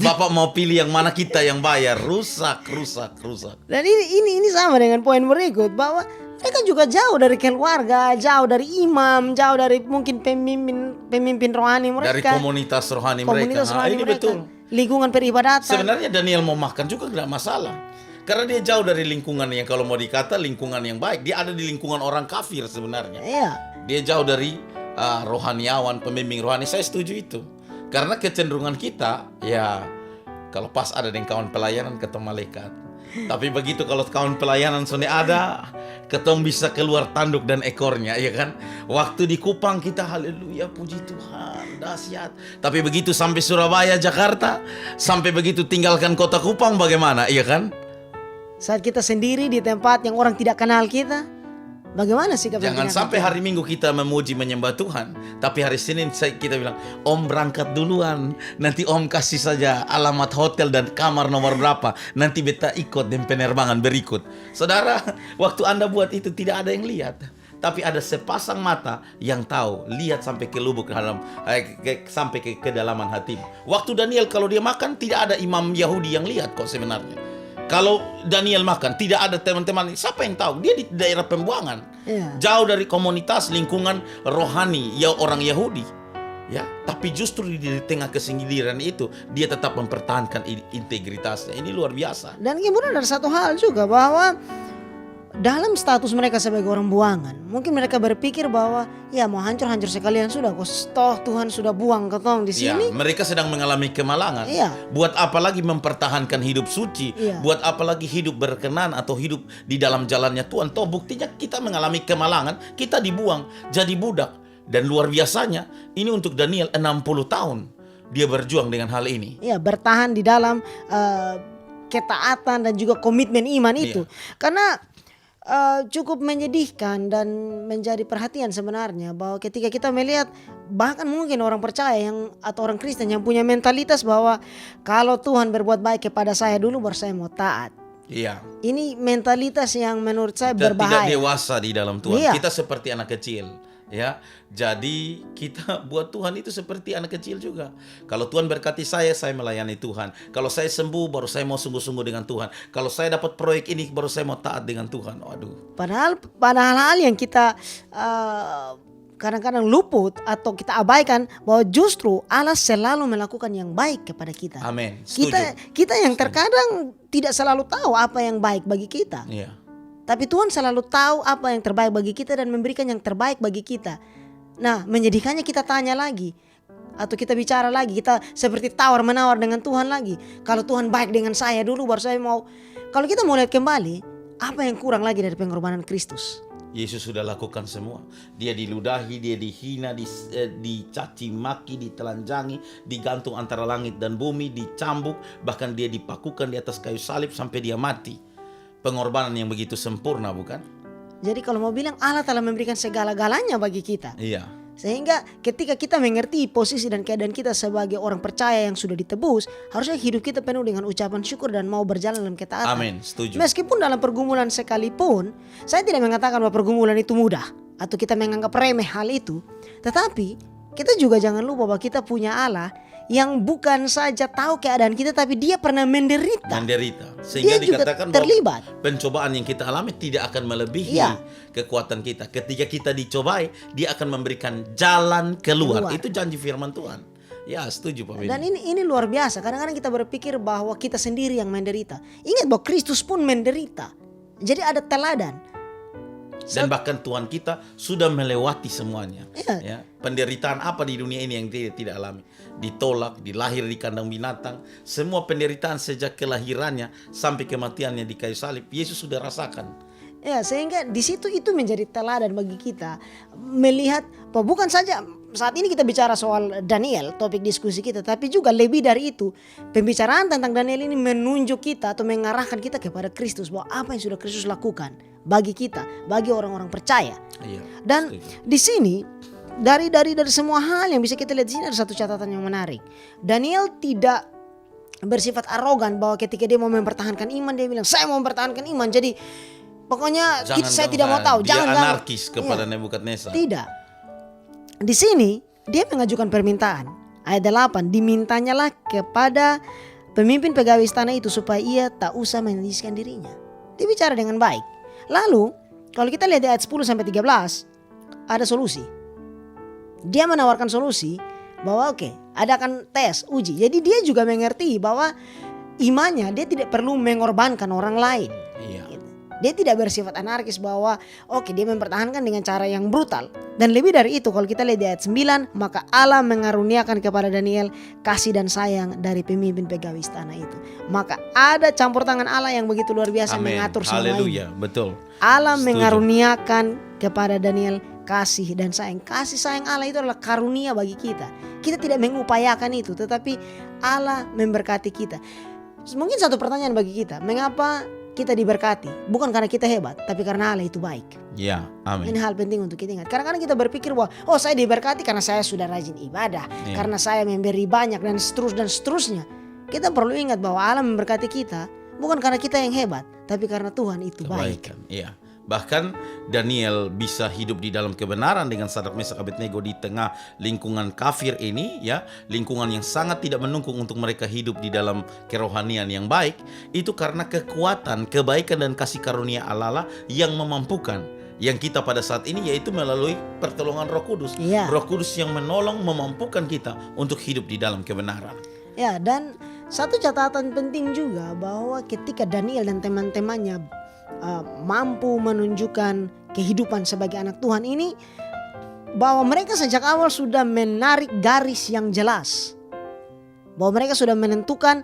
Bapak mau pilih yang mana kita yang bayar, rusak. dan ini sama dengan poin berikut bahwa mereka juga jauh dari keluarga, jauh dari imam, jauh dari mungkin pemimpin rohani mereka. Dari komunitas rohani Komunitas mereka. rohani Ini mereka. betul. Lingkungan peribadatan. Sebenarnya Daniel mau makan juga tidak masalah. Karena dia jauh dari lingkungan yang kalau mau dikata lingkungan yang baik. Dia ada di lingkungan orang kafir sebenarnya. Iya. Dia jauh dari rohaniawan, pembimbing rohani. Saya setuju itu. Karena kecenderungan kita, ya kalau pas ada dengan kawan pelayanan ketemu malaikat. Tapi begitu kalau kawan pelayanan soalnya ada, ketemu bisa keluar tanduk dan ekornya, ya kan? Waktu di Kupang kita haleluya, puji Tuhan, dahsyat. Tapi begitu sampai Surabaya, Jakarta, sampai begitu tinggalkan kota Kupang bagaimana, iya kan? Saat kita sendiri di tempat yang orang tidak kenal kita, bagaimana sikap yang Jangan kita sampai akan- hari Minggu kita memuji menyembah Tuhan, tapi hari Senin kita bilang, Om berangkat duluan, nanti Om kasih saja alamat hotel dan kamar nomor berapa, nanti beta ikut dan penerbangan berikut. Saudara, waktu Anda buat itu tidak ada yang lihat, tapi ada sepasang mata yang tahu, lihat sampai ke lubuk dalam, sampai ke kedalaman hatimu. Waktu Daniel kalau dia makan tidak ada imam Yahudi yang lihat kok sebenarnya. Kalau Daniel makan, tidak ada teman-teman. Siapa yang tahu? Dia di daerah pembuangan. Iya. Jauh dari komunitas, lingkungan rohani, ya orang Yahudi. Ya, tapi justru di tengah kesindiran itu, dia tetap mempertahankan integritasnya. Ini luar biasa. Dan kemudian ada satu hal juga bahwa dalam status mereka sebagai orang buangan, mungkin mereka berpikir bahwa ya mau hancur-hancur sekalian sudah, kok toh Tuhan sudah buang ketong di Ya, sini. mereka sedang mengalami kemalangan. Iya. Buat apa lagi mempertahankan hidup suci? Iya. Buat apa lagi hidup berkenan atau hidup di dalam jalannya Tuhan? Toh buktinya kita mengalami kemalangan, kita dibuang jadi budak. Dan luar biasanya, ini untuk Daniel 60 tahun dia berjuang dengan hal ini. Ya, bertahan di dalam ketaatan dan juga komitmen iman itu. Karena cukup menyedihkan dan menjadi perhatian sebenarnya bahwa ketika kita melihat bahkan mungkin orang percaya yang atau orang Kristen yang punya mentalitas bahwa kalau Tuhan berbuat baik kepada saya dulu baru saya mau taat. Iya. Ini mentalitas yang menurut saya Kita tidak berbahaya. dewasa di dalam Tuhan. Iya. Kita seperti anak kecil, ya. Jadi kita buat Tuhan itu seperti anak kecil juga. Kalau Tuhan berkati saya melayani Tuhan. Kalau saya sembuh, baru saya mau sungguh-sungguh dengan Tuhan. Kalau saya dapat proyek ini, baru saya mau taat dengan Tuhan. Waduh. Padahal hal yang kita kadang-kadang luput atau kita abaikan bahwa justru Allah selalu melakukan yang baik kepada kita. Amin. Setuju. Kita yang terkadang tidak selalu tahu apa yang baik bagi kita. Iya. Tapi Tuhan selalu tahu apa yang terbaik bagi kita dan memberikan yang terbaik bagi kita. Nah, menyedihkannya kita tanya lagi atau kita bicara lagi, kita seperti tawar-menawar dengan Tuhan lagi. Kalau Tuhan baik dengan saya dulu baru saya mau. Kalau kita mau lihat kembali, apa yang kurang lagi dari pengorbanan Kristus? Yesus sudah lakukan semua. Dia diludahi, dia dihina, dicaci maki, ditelanjangi, digantung antara langit dan bumi, dicambuk, bahkan dia dipakukan di atas kayu salib sampai dia mati. Pengorbanan yang begitu sempurna, bukan? Jadi kalau mau bilang Allah telah memberikan segala-galanya bagi kita. Iya. Sehingga ketika kita mengerti posisi dan keadaan kita sebagai orang percaya yang sudah ditebus, harusnya hidup kita penuh dengan ucapan syukur dan mau berjalan dalam ketaatan. Amin, setuju. Meskipun dalam pergumulan sekalipun, saya tidak mengatakan bahwa pergumulan itu mudah atau kita menganggap remeh hal itu. Tetapi kita juga jangan lupa bahwa kita punya Allah yang bukan saja tahu keadaan kita, tapi dia pernah menderita. Sehingga Dia juga dikatakan terlibat. bahwa pencobaan yang kita alami tidak akan melebihi Iya. kekuatan kita. Ketika kita dicobai, dia akan memberikan jalan keluar. Itu janji firman Tuhan. Ya, setuju Pak Beni. Dan ini luar biasa. Kadang-kadang kita berpikir bahwa kita sendiri yang menderita. Ingat bahwa Kristus pun menderita. Jadi ada teladan. Dan bahkan Tuhan kita sudah melewati semuanya. Iya. Ya, penderitaan apa di dunia ini yang dia tidak alami? Ditolak, dilahir di kandang binatang. Semua penderitaan sejak kelahirannya sampai kematiannya di kayu salib, Yesus sudah rasakan. Ya, sehingga di situ itu menjadi teladan bagi kita melihat bahwa bukan saja saat ini kita bicara soal Daniel, topik diskusi kita, tapi juga lebih dari itu. Pembicaraan tentang Daniel ini menunjuk kita atau mengarahkan kita kepada Kristus, bahwa apa yang sudah Kristus lakukan bagi kita, bagi orang-orang percaya. Iya, Dan setuju. di sini dari semua hal yang bisa kita lihat di sini ada satu catatan yang menarik. Daniel tidak bersifat arogan bahwa ketika dia mau mempertahankan iman, dia bilang saya mau mempertahankan iman. Jadi pokoknya saya tidak mau tahu. Dia Jangan anarkis kepada Iya. Nebukadnezar. Tidak. Di sini dia mengajukan permintaan. Ayat 8, dimintanyalah kepada pemimpin pegawai istana itu supaya ia tak usah menajiskan dirinya. Dia bicara dengan baik. Lalu kalau kita lihat di ayat 10 sampai 13 ada solusi. Dia menawarkan solusi bahwa adakan tes, uji. Jadi dia juga mengerti bahwa imannya dia tidak perlu mengorbankan orang lain. Iya. Dia tidak bersifat anarkis bahwa dia mempertahankan dengan cara yang brutal. Dan lebih dari itu kalau kita lihat di ayat 9, maka Allah mengaruniakan kepada Daniel kasih dan sayang dari pemimpin pegawai istana itu. Maka ada campur tangan Allah yang begitu luar biasa Amin. mengatur semua ini. Haleluya, betul. Allah Setuju. mengaruniakan kepada Daniel kasih dan sayang. Kasih sayang Allah itu adalah karunia bagi kita. Kita tidak mengupayakan itu, tetapi Allah memberkati kita. Mungkin satu pertanyaan bagi kita, mengapa kita diberkati? Bukan karena kita hebat, tapi karena Allah itu baik. Ya, amin. Ini hal penting untuk kita ingat. Kadang-kadang kita berpikir bahwa saya diberkati karena saya sudah rajin ibadah, Iya. karena saya memberi banyak dan seterusnya. Kita perlu ingat bahwa Allah memberkati kita bukan karena kita yang hebat, tapi karena Tuhan itu baik. Kebaikan, iya. Bahkan Daniel bisa hidup di dalam kebenaran dengan Sadrak Mesak Abednego di tengah lingkungan kafir ini, ya, lingkungan yang sangat tidak mendukung untuk mereka hidup di dalam kerohanian yang baik. Itu karena kekuatan, kebaikan dan kasih karunia Allah yang memampukan. Yang kita pada saat ini yaitu melalui pertolongan Roh Kudus. Iya. Roh Kudus yang menolong, memampukan kita untuk hidup di dalam kebenaran. Ya, dan satu catatan penting juga bahwa ketika Daniel dan teman-temannya mampu menunjukkan kehidupan sebagai anak Tuhan ini, bahwa mereka sejak awal sudah menarik garis yang jelas, bahwa mereka sudah menentukan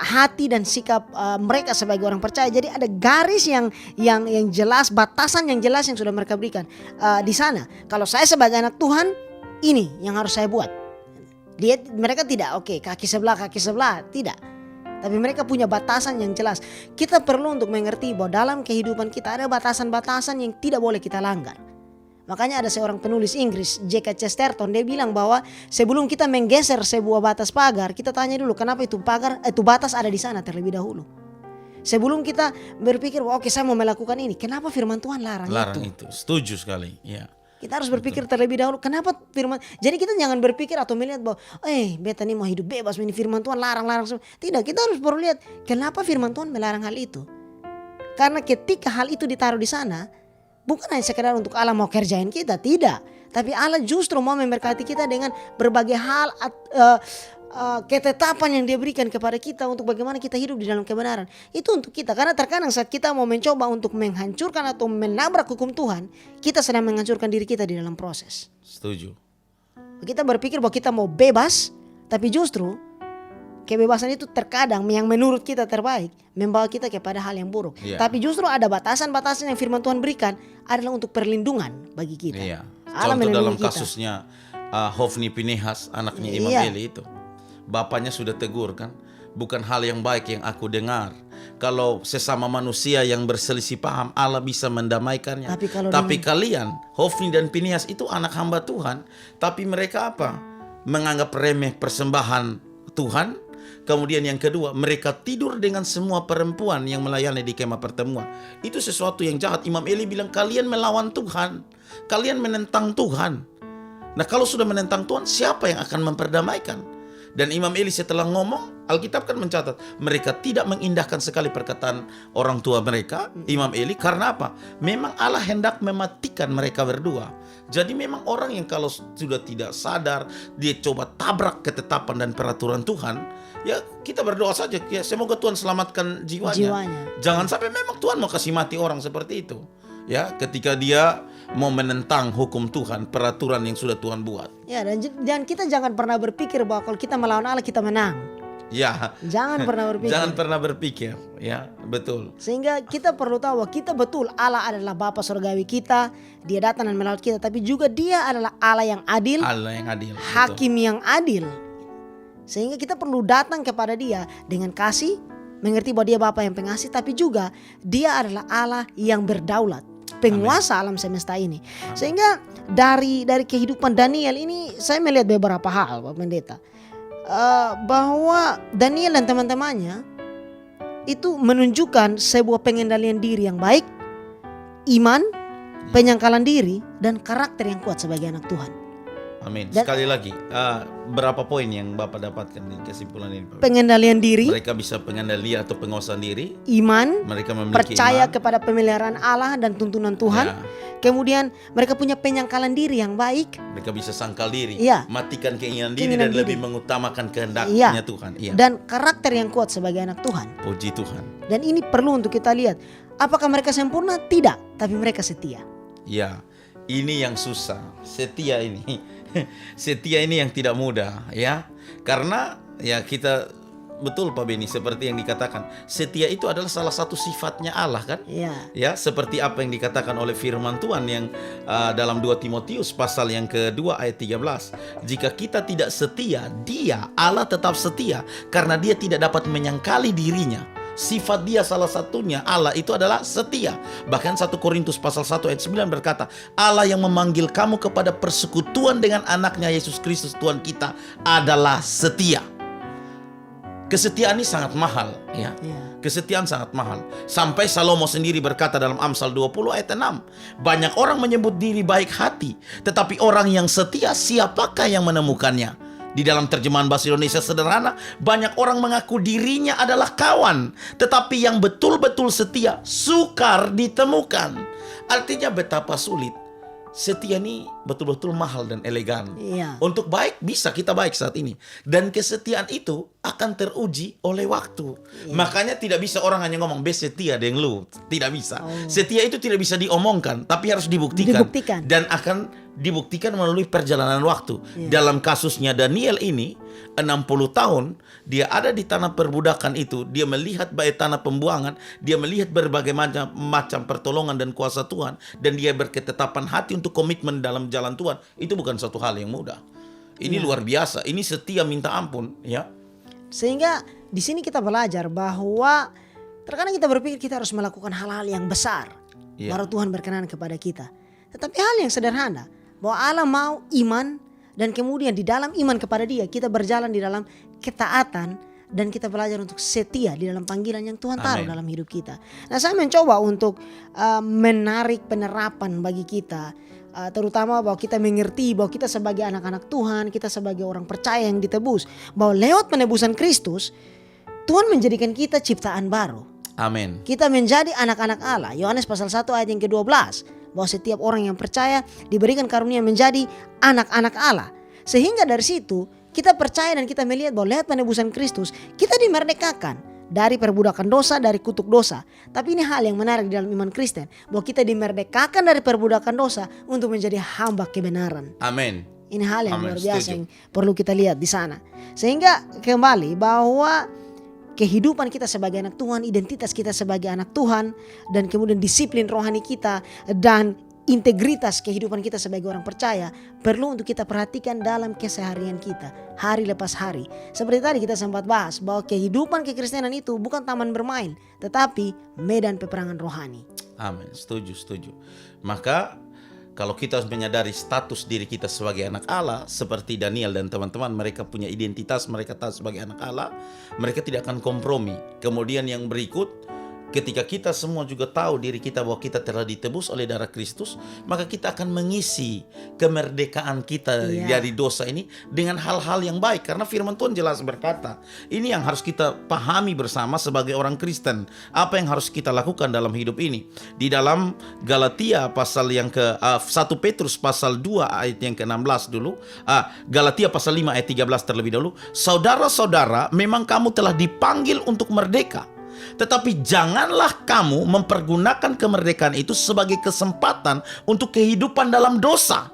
hati dan sikap mereka sebagai orang percaya. Jadi ada garis yang jelas, batasan yang jelas yang sudah mereka berikan di sana. Kalau saya sebagai anak Tuhan, ini yang harus saya buat. Mereka tidak kaki sebelah, tidak. Tapi mereka punya batasan yang jelas. Kita perlu untuk mengerti bahwa dalam kehidupan kita ada batasan-batasan yang tidak boleh kita langgar. Makanya ada seorang penulis Inggris, J.K. Chesterton, dia bilang bahwa sebelum kita menggeser sebuah batas pagar, kita tanya dulu kenapa itu batas ada di sana terlebih dahulu. Sebelum kita berpikir, saya mau melakukan ini, kenapa firman Tuhan larang itu? Setuju sekali, ya. Kita harus berpikir terlebih dahulu kenapa firman. Jadi kita jangan berpikir atau melihat bahwa beta ini mau hidup bebas, ini firman Tuhan larang semua. Tidak, kita harus perlu lihat kenapa firman Tuhan melarang hal itu. Karena ketika hal itu ditaruh di sana, bukan hanya sekedar untuk Allah mau kerjain kita, tidak. Tapi Allah justru mau memberkati kita dengan berbagai hal ketetapan yang dia berikan kepada kita untuk bagaimana kita hidup di dalam kebenaran. Itu untuk kita, karena terkadang saat kita mau mencoba untuk menghancurkan atau menabrak hukum Tuhan, kita sedang menghancurkan diri kita di dalam proses. Setuju. Kita berpikir bahwa kita mau bebas, tapi justru kebebasan itu terkadang yang menurut kita terbaik membawa kita kepada hal yang buruk. Iya. Tapi justru ada batasan-batasan yang firman Tuhan berikan adalah untuk perlindungan bagi kita. Iya. Allah Contoh dalam melindungi kita. kasusnya Hofni Pinehas, anaknya Imam Iya. Eli itu. Bapaknya sudah tegur kan, bukan hal yang baik yang aku dengar. Kalau sesama manusia yang berselisih paham, Allah bisa mendamaikannya. Tapi kalian, Hofni dan Pinehas itu anak hamba Tuhan, tapi mereka apa? Menganggap remeh persembahan Tuhan. Kemudian yang kedua, mereka tidur dengan semua perempuan yang melayani di kemah pertemuan. Itu sesuatu yang jahat. Imam Eli bilang, kalian melawan Tuhan, kalian menentang Tuhan. Nah, kalau sudah menentang Tuhan, siapa yang akan memperdamaikan? Dan Imam Eli setelah ngomong, Alkitab kan mencatat mereka tidak mengindahkan sekali perkataan orang tua mereka, Imam Eli, karena apa? Memang Allah hendak mematikan mereka berdua. Jadi memang orang yang kalau sudah tidak sadar, dia coba tabrak ketetapan dan peraturan Tuhan, ya kita berdoa saja, ya semoga Tuhan selamatkan jiwanya. Jangan sampai memang Tuhan mau kasih mati orang seperti itu. Ya, ketika dia mau menentang hukum Tuhan, peraturan yang sudah Tuhan buat. Ya, dan kita jangan pernah berpikir bahwa kalau kita melawan Allah kita menang. Ya. Jangan pernah berpikir. Jangan pernah berpikir, ya, betul. Sehingga kita perlu tahu bahwa kita betul Allah adalah Bapa surgawi kita, Dia datang dan melawat kita, tapi juga Dia adalah Allah yang adil. Allah yang adil. Hakim yang adil. Sehingga kita perlu datang kepada Dia dengan kasih, mengerti bahwa Dia Bapa yang pengasih, tapi juga Dia adalah Allah yang berdaulat, penguasa alam semesta ini. Sehingga dari kehidupan Daniel ini saya melihat beberapa hal, Pak Pendeta, bahwa Daniel dan teman-temannya itu menunjukkan sebuah pengendalian diri yang baik, iman, penyangkalan diri, dan karakter yang kuat sebagai anak Tuhan. Amin. Sekali lagi, berapa poin yang Bapak dapatkan di kesimpulan ini, Pak? Pengendalian diri, Mereka bisa pengendalian atau penguasaan diri, iman, mereka memiliki percaya iman, kepada pemeliharaan Allah dan tuntunan Tuhan. Ya. Kemudian mereka punya penyangkalan diri yang baik. mereka bisa sangkal diri, Iya. matikan keinginan diri Keinginan dan diri. lebih mengutamakan kehendaknya Iya. Tuhan. Iya. Dan karakter yang kuat sebagai anak Tuhan. Puji Tuhan. Dan ini perlu untuk kita lihat. Apakah mereka sempurna? Tidak. Tapi mereka setia. Ya, ini yang susah. Setia ini. Setia ini yang tidak mudah, ya. Karena ya kita betul Pak Beni, seperti yang dikatakan, setia itu adalah salah satu sifatnya Allah kan? Iya. Ya, seperti apa yang dikatakan oleh firman Tuhan yang dalam 2 Timotius pasal yang kedua ayat 13. Jika kita tidak setia, Dia, Allah tetap setia karena Dia tidak dapat menyangkali dirinya. Sifat Dia salah satunya, Allah itu adalah setia. Bahkan 1 Korintus pasal 1 ayat 9 berkata, Allah yang memanggil kamu kepada persekutuan dengan anaknya Yesus Kristus Tuhan kita adalah setia. Kesetiaan ini sangat mahal, ya. Iya. Kesetiaan sangat mahal. Sampai Salomo sendiri berkata dalam Amsal 20 ayat 6, banyak orang menyebut diri baik hati, tetapi orang yang setia siapakah yang menemukannya? Di dalam terjemahan bahasa Indonesia sederhana, banyak orang mengaku dirinya adalah kawan, tetapi yang betul-betul setia sukar ditemukan. Artinya betapa sulit. Setia ini betul-betul mahal dan elegan. Iya. Untuk baik bisa kita baik saat ini, dan kesetiaan itu akan teruji oleh waktu. Makanya tidak bisa orang hanya ngomong be setia deng lu, tidak bisa. Setia itu tidak bisa diomongkan, tapi harus dibuktikan. Dan akan dibuktikan melalui perjalanan waktu. Dalam kasusnya Daniel ini 60 tahun dia ada di tanah perbudakan itu, dia melihat baik tanah pembuangan, dia melihat berbagai macam pertolongan dan kuasa Tuhan, dan dia berketetapan hati untuk komitmen dalam jalan Tuhan. Itu bukan satu hal yang mudah. Ini luar biasa, ini setia minta ampun, ya. Sehingga di sini kita belajar bahwa terkadang kita berpikir kita harus melakukan hal-hal yang besar, baru Tuhan berkenan kepada kita. Tetapi hal yang sederhana, bahwa Allah mau iman, dan kemudian di dalam iman kepada Dia kita berjalan di dalam ketaatan, dan kita belajar untuk setia di dalam panggilan yang Tuhan taruh dalam hidup kita. Nah, saya mencoba untuk menarik penerapan bagi kita, terutama bahwa kita mengerti bahwa kita sebagai anak-anak Tuhan, kita sebagai orang percaya yang ditebus, bahwa lewat penebusan Kristus Tuhan menjadikan kita ciptaan baru. Amin. Kita menjadi anak-anak Allah. Yohanes pasal 1 ayat yang ke-12, bahwa setiap orang yang percaya diberikan karunia menjadi anak-anak Allah. Sehingga dari situ kita percaya dan kita melihat bahwa lewat penebusan Kristus kita dimerdekakan dari perbudakan dosa, dari kutuk dosa. Tapi ini hal yang menarik di dalam iman Kristen, bahwa kita dimerdekakan dari perbudakan dosa untuk menjadi hamba kebenaran. Amin. Ini hal yang luar biasa Setuju. yang perlu kita lihat di sana. Sehingga kembali bahwa kehidupan kita sebagai anak Tuhan, identitas kita sebagai anak Tuhan, dan kemudian disiplin rohani kita dan integritas kehidupan kita sebagai orang percaya perlu untuk kita perhatikan dalam keseharian kita hari lepas hari. Seperti tadi kita sempat bahas bahwa kehidupan kekristenan itu bukan taman bermain, tetapi medan peperangan rohani. Amin, setuju. Maka kalau kita harus menyadari status diri kita sebagai anak Allah, seperti Daniel dan teman-teman, mereka punya identitas, mereka tahu sebagai anak Allah, mereka tidak akan kompromi. Kemudian yang berikut, ketika kita semua juga tahu diri kita bahwa kita telah ditebus oleh darah Kristus, maka kita akan mengisi kemerdekaan kita dari dosa ini dengan hal-hal yang baik. Karena firman Tuhan jelas berkata, ini yang harus kita pahami bersama sebagai orang Kristen. Apa yang harus kita lakukan dalam hidup ini? Di dalam Galatia pasal yang 1 Petrus pasal 2 ayat yang ke-16 dulu. Galatia pasal 5 ayat 13 terlebih dahulu. Saudara-saudara, memang kamu telah dipanggil untuk merdeka. Tetapi janganlah kamu mempergunakan kemerdekaan itu sebagai kesempatan untuk kehidupan dalam dosa,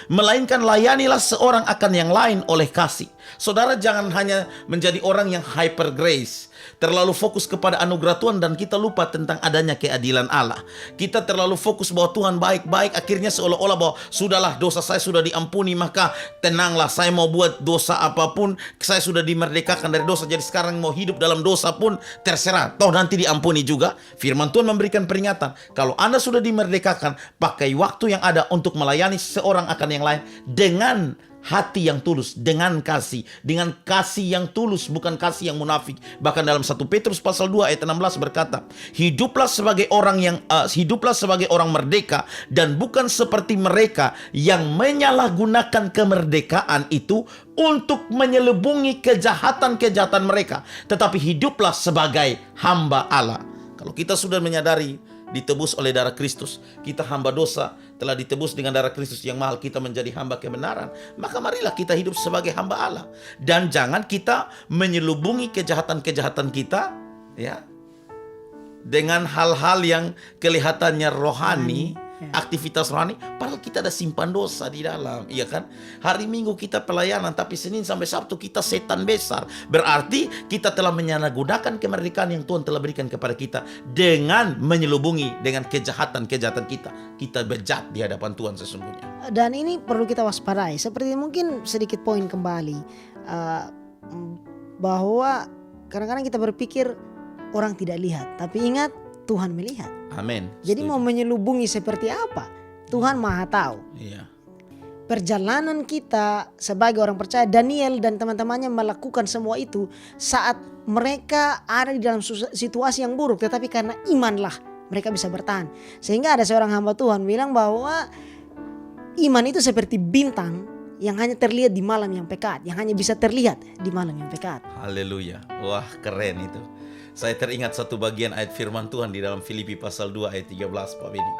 melainkan layanilah seorang akan yang lain oleh kasih. Saudara, jangan hanya menjadi orang yang hyper grace, terlalu fokus kepada anugerah Tuhan dan kita lupa tentang adanya keadilan Allah. Kita terlalu fokus bahwa Tuhan baik-baik, akhirnya seolah-olah bahwa sudahlah, dosa saya sudah diampuni, maka tenanglah, saya mau buat dosa apapun, saya sudah dimerdekakan dari dosa, jadi sekarang mau hidup dalam dosa pun terserah, toh nanti diampuni juga. Firman Tuhan memberikan peringatan, kalau Anda sudah dimerdekakan, pakai waktu yang ada untuk melayani seorang akan yang lain dengan hati yang tulus, dengan kasih yang tulus, bukan kasih yang munafik. Bahkan dalam 1 Petrus pasal 2 ayat 16 berkata, hiduplah sebagai orang merdeka dan bukan seperti mereka yang menyalahgunakan kemerdekaan itu untuk menyelubungi kejahatan-kejahatan mereka, tetapi hiduplah sebagai hamba Allah. Kalau kita sudah menyadari ditebus oleh darah Kristus, kita hamba dosa, telah ditebus dengan darah Kristus yang mahal, kita menjadi hamba kebenaran, maka marilah kita hidup sebagai hamba Allah. Dan jangan kita menyelubungi kejahatan-kejahatan kita ya dengan hal-hal yang kelihatannya rohani, aktivitas rohani, padahal kita ada simpan dosa di dalam, iya kan? Hari Minggu kita pelayanan, tapi Senin sampai Sabtu kita setan besar. Berarti kita telah menyalahgunakan kemerdekaan yang Tuhan telah berikan kepada kita dengan menyelubungi dengan kejahatan-kejahatan kita. Kita bejat di hadapan Tuhan sesungguhnya. Dan ini perlu kita waspadai. Seperti mungkin sedikit poin kembali, bahwa kadang-kadang kita berpikir orang tidak lihat, tapi ingat Tuhan melihat. Amin. Jadi mau menyelubungi seperti apa? Tuhan Maha tahu. Iya. Perjalanan kita sebagai orang percaya, Daniel dan teman-temannya melakukan semua itu saat mereka ada di dalam situasi yang buruk, tetapi karena imanlah mereka bisa bertahan. Sehingga ada seorang hamba Tuhan bilang bahwa iman itu seperti bintang yang hanya terlihat di malam yang pekat, yang hanya bisa terlihat di malam yang pekat. Haleluya. Wah, keren itu. Saya teringat satu bagian ayat firman Tuhan di dalam Filipi pasal 2 ayat 13, Pak Beni.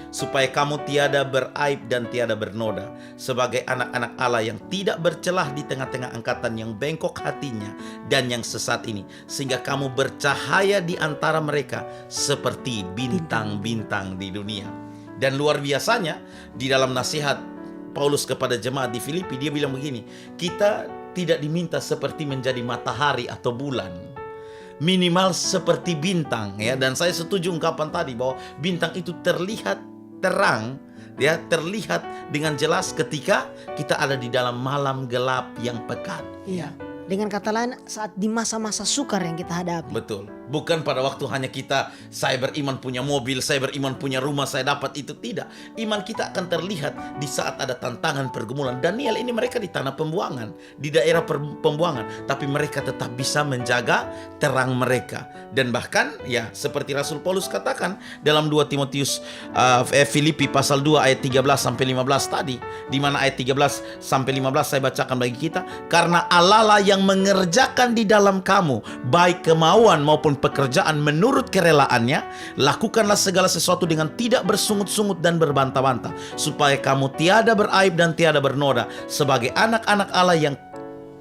Supaya kamu tiada beraib dan tiada bernoda, sebagai anak-anak Allah yang tidak bercelah di tengah-tengah angkatan yang bengkok hatinya dan yang sesat ini, sehingga kamu bercahaya di antara mereka seperti bintang-bintang di dunia. Dan luar biasanya di dalam nasihat Paulus kepada jemaat di Filipi, dia bilang begini, kita tidak diminta seperti menjadi matahari atau bulan, minimal seperti bintang ya. Dan saya setuju ungkapan tadi bahwa bintang itu terlihat terang ya, terlihat dengan jelas ketika kita ada di dalam malam gelap yang pekat. Iya. Dengan kata lain, saat di masa-masa sukar yang kita hadapi. Betul. Bukan pada waktu hanya kita, saya beriman punya mobil, saya beriman punya rumah, saya dapat itu. Tidak. Iman kita akan terlihat di saat ada tantangan pergumulan. Daniel ini mereka di tanah pembuangan, di daerah pembuangan, tapi mereka tetap bisa menjaga terang mereka. Dan bahkan ya seperti Rasul Paulus katakan dalam 2 Timotius Filipi pasal 2 ayat 13 sampai 15 tadi, di mana ayat 13 sampai 15 saya bacakan bagi kita. Karena Allah lah yang mengerjakan di dalam kamu baik kemauan maupun pekerjaan menurut kerelaannya, lakukanlah segala sesuatu dengan tidak bersungut-sungut dan berbantah-bantah, supaya kamu tiada beraib dan tiada bernoda, sebagai anak-anak Allah yang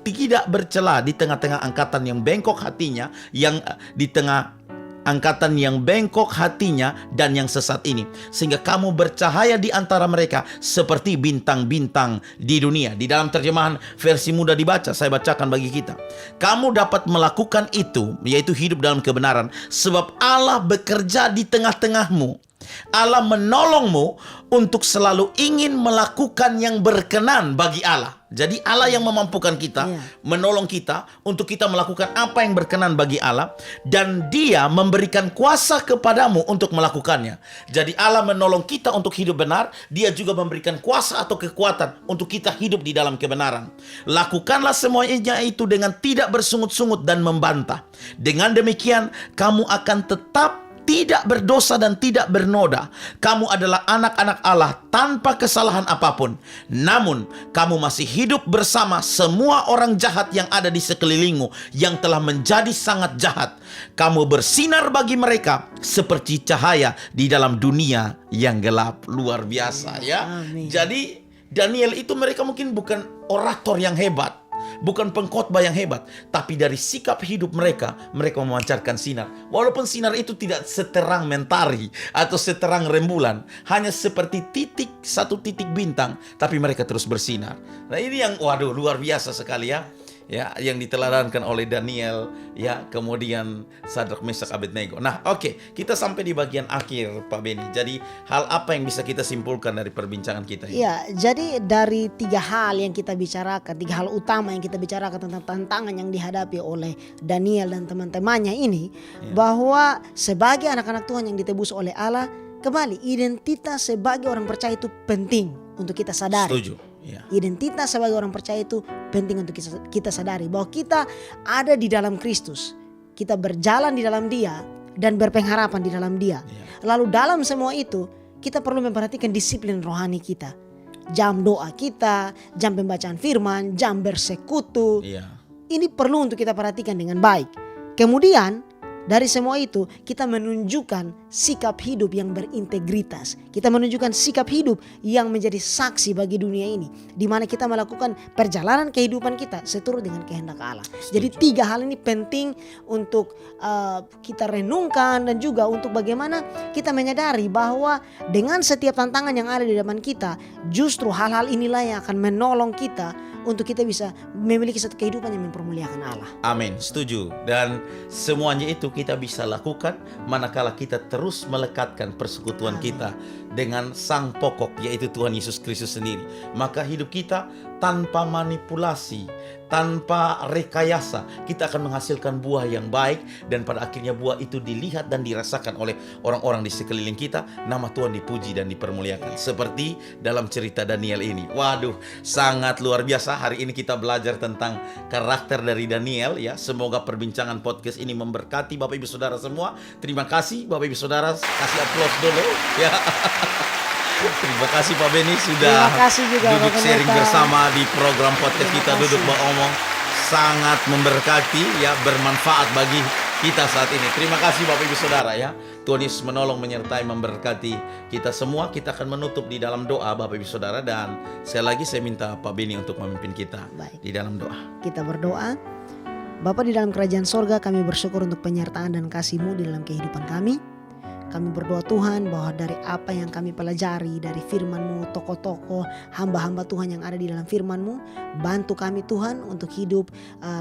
tidak bercela di tengah-tengah angkatan yang bengkok hatinya, dan yang sesat ini, sehingga kamu bercahaya di antara mereka seperti bintang-bintang di dunia. Di dalam terjemahan versi mudah dibaca, saya bacakan bagi kita. Kamu dapat melakukan itu, yaitu hidup dalam kebenaran, sebab Allah bekerja di tengah-tengahmu. Allah menolongmu untuk selalu ingin melakukan yang berkenan bagi Allah. Jadi Allah yang memampukan kita, menolong kita untuk kita melakukan apa yang berkenan bagi Allah, dan Dia memberikan kuasa kepadamu untuk melakukannya. Jadi Allah menolong kita untuk hidup benar, Dia juga memberikan kuasa atau kekuatan untuk kita hidup di dalam kebenaran. Lakukanlah semuanya itu dengan tidak bersungut-sungut dan membantah. Dengan demikian kamu akan tetap tidak berdosa dan tidak bernoda. Kamu adalah anak-anak Allah tanpa kesalahan apapun. Namun, kamu masih hidup bersama semua orang jahat yang ada di sekelilingmu, yang telah menjadi sangat jahat. Kamu bersinar bagi mereka seperti cahaya di dalam dunia yang gelap. Luar biasa ya. Amin. Jadi Daniel itu mereka mungkin bukan orator yang hebat, bukan pengkhotbah yang hebat, tapi dari sikap hidup mereka memancarkan sinar. Walaupun sinar itu tidak seterang mentari atau seterang rembulan, hanya seperti satu titik bintang, tapi mereka terus bersinar. Nah ini yang waduh luar biasa sekali ya. Ya, yang diteladankan oleh Daniel, ya, kemudian Sadrak, Mesak, Abednego. Nah, oke, kita sampai di bagian akhir, Pak Beni. Jadi, hal apa yang bisa kita simpulkan dari perbincangan kita ini? Ya, jadi dari 3 hal yang kita bicarakan, 3 hal utama yang kita bicarakan tentang tantangan yang dihadapi oleh Daniel dan teman-temannya ini, bahwa sebagai anak-anak Tuhan yang ditebus oleh Allah, kembali identitas sebagai orang percaya itu penting untuk kita sadari. Setuju. Ya. Identitas sebagai orang percaya itu penting untuk kita sadari bahwa kita ada di dalam Kristus, kita berjalan di dalam Dia dan berpengharapan di dalam Dia. Lalu dalam semua itu kita perlu memperhatikan disiplin rohani kita, jam doa kita, jam pembacaan firman, jam bersekutu. Ini perlu untuk kita perhatikan dengan baik. Kemudian dari semua itu kita menunjukkan sikap hidup yang berintegritas. Kita menunjukkan sikap hidup yang menjadi saksi bagi dunia ini, di mana kita melakukan perjalanan kehidupan kita seturut dengan kehendak Allah. Jadi 3 hal ini penting untuk kita renungkan, dan juga untuk bagaimana kita menyadari bahwa dengan setiap tantangan yang ada di depan kita, justru hal-hal inilah yang akan menolong kita untuk kita bisa memiliki satu kehidupan yang mempermuliakan Allah. Amin, setuju. Dan semuanya itu kita bisa lakukan manakala kita terus melekatkan persekutuan kita dengan sang pokok, yaitu Tuhan Yesus Kristus sendiri. Maka hidup kita tanpa manipulasi, tanpa rekayasa, kita akan menghasilkan buah yang baik, dan pada akhirnya buah itu dilihat dan dirasakan oleh orang-orang di sekeliling kita. Nama Tuhan dipuji dan dipermuliakan, seperti dalam cerita Daniel ini. Waduh, sangat luar biasa. Hari ini kita belajar tentang karakter dari Daniel ya. Semoga perbincangan podcast ini memberkati Bapak Ibu Saudara semua. Terima kasih Bapak Ibu Saudara, kasih aplaus dulu ya. Terima kasih Pak Beni sudah duduk sharing bersama di program podcast kita Duduk Omong. Sangat memberkati ya, bermanfaat bagi kita saat ini. Terima kasih Bapak Ibu Saudara ya. Tuhan Yesus menolong, menyertai, memberkati kita semua. Kita akan menutup di dalam doa Bapak Ibu Saudara, dan sekali lagi saya minta Pak Beni untuk memimpin kita di dalam doa. Kita berdoa. Bapa di dalam kerajaan sorga, kami bersyukur untuk penyertaan dan kasih-Mu di dalam kehidupan kami. Kami berdoa Tuhan bahwa dari apa yang kami pelajari dari firman-Mu, tokoh-tokoh, hamba-hamba Tuhan yang ada di dalam firman-Mu, bantu kami Tuhan untuk hidup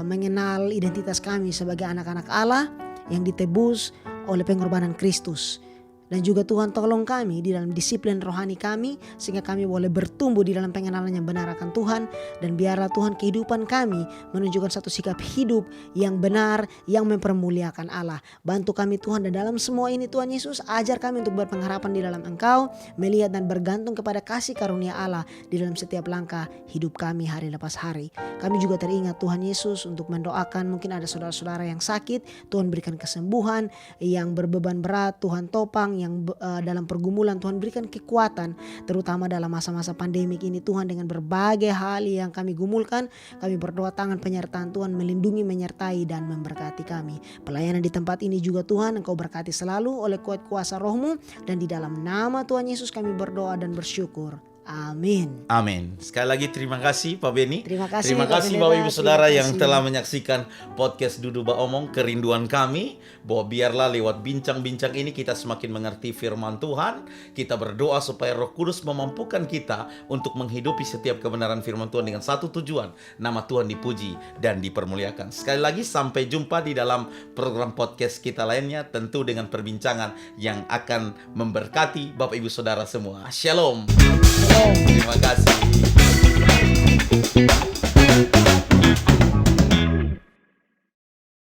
mengenal identitas kami sebagai anak-anak Allah yang ditebus oleh pengorbanan Kristus. Dan juga Tuhan tolong kami di dalam disiplin rohani kami, sehingga kami boleh bertumbuh di dalam pengenalan yang benar akan Tuhan. Dan biarlah Tuhan kehidupan kami menunjukkan satu sikap hidup yang benar, yang mempermuliakan Allah. Bantu kami Tuhan, dan dalam semua ini Tuhan Yesus ajar kami untuk berpengharapan di dalam Engkau, melihat dan bergantung kepada kasih karunia Allah di dalam setiap langkah hidup kami hari lepas hari. Kami juga teringat Tuhan Yesus untuk mendoakan, mungkin ada saudara-saudara yang sakit, Tuhan berikan kesembuhan, yang berbeban berat Tuhan topang, yang dalam pergumulan Tuhan berikan kekuatan, terutama dalam masa-masa pandemik ini Tuhan. Dengan berbagai hal yang kami gumulkan, kami berdoa tangan penyertaan Tuhan melindungi, menyertai, dan memberkati kami. Pelayanan di tempat ini juga Tuhan Engkau berkati selalu oleh kuat kuasa Roh-Mu, dan di dalam nama Tuhan Yesus kami berdoa dan bersyukur. Amin. Amin. Sekali lagi terima kasih Pak Beni. Terima kasih Bapak Ibu Saudara yang telah menyaksikan podcast Duduk Omong. Kerinduan kami bahwa biarlah lewat bincang-bincang ini kita semakin mengerti firman Tuhan. Kita berdoa supaya Roh Kudus memampukan kita untuk menghidupi setiap kebenaran firman Tuhan dengan satu tujuan, nama Tuhan dipuji dan dipermuliakan. Sekali lagi sampai jumpa di dalam program podcast kita lainnya, tentu dengan perbincangan yang akan memberkati Bapak Ibu Saudara semua. Shalom. Terima kasih.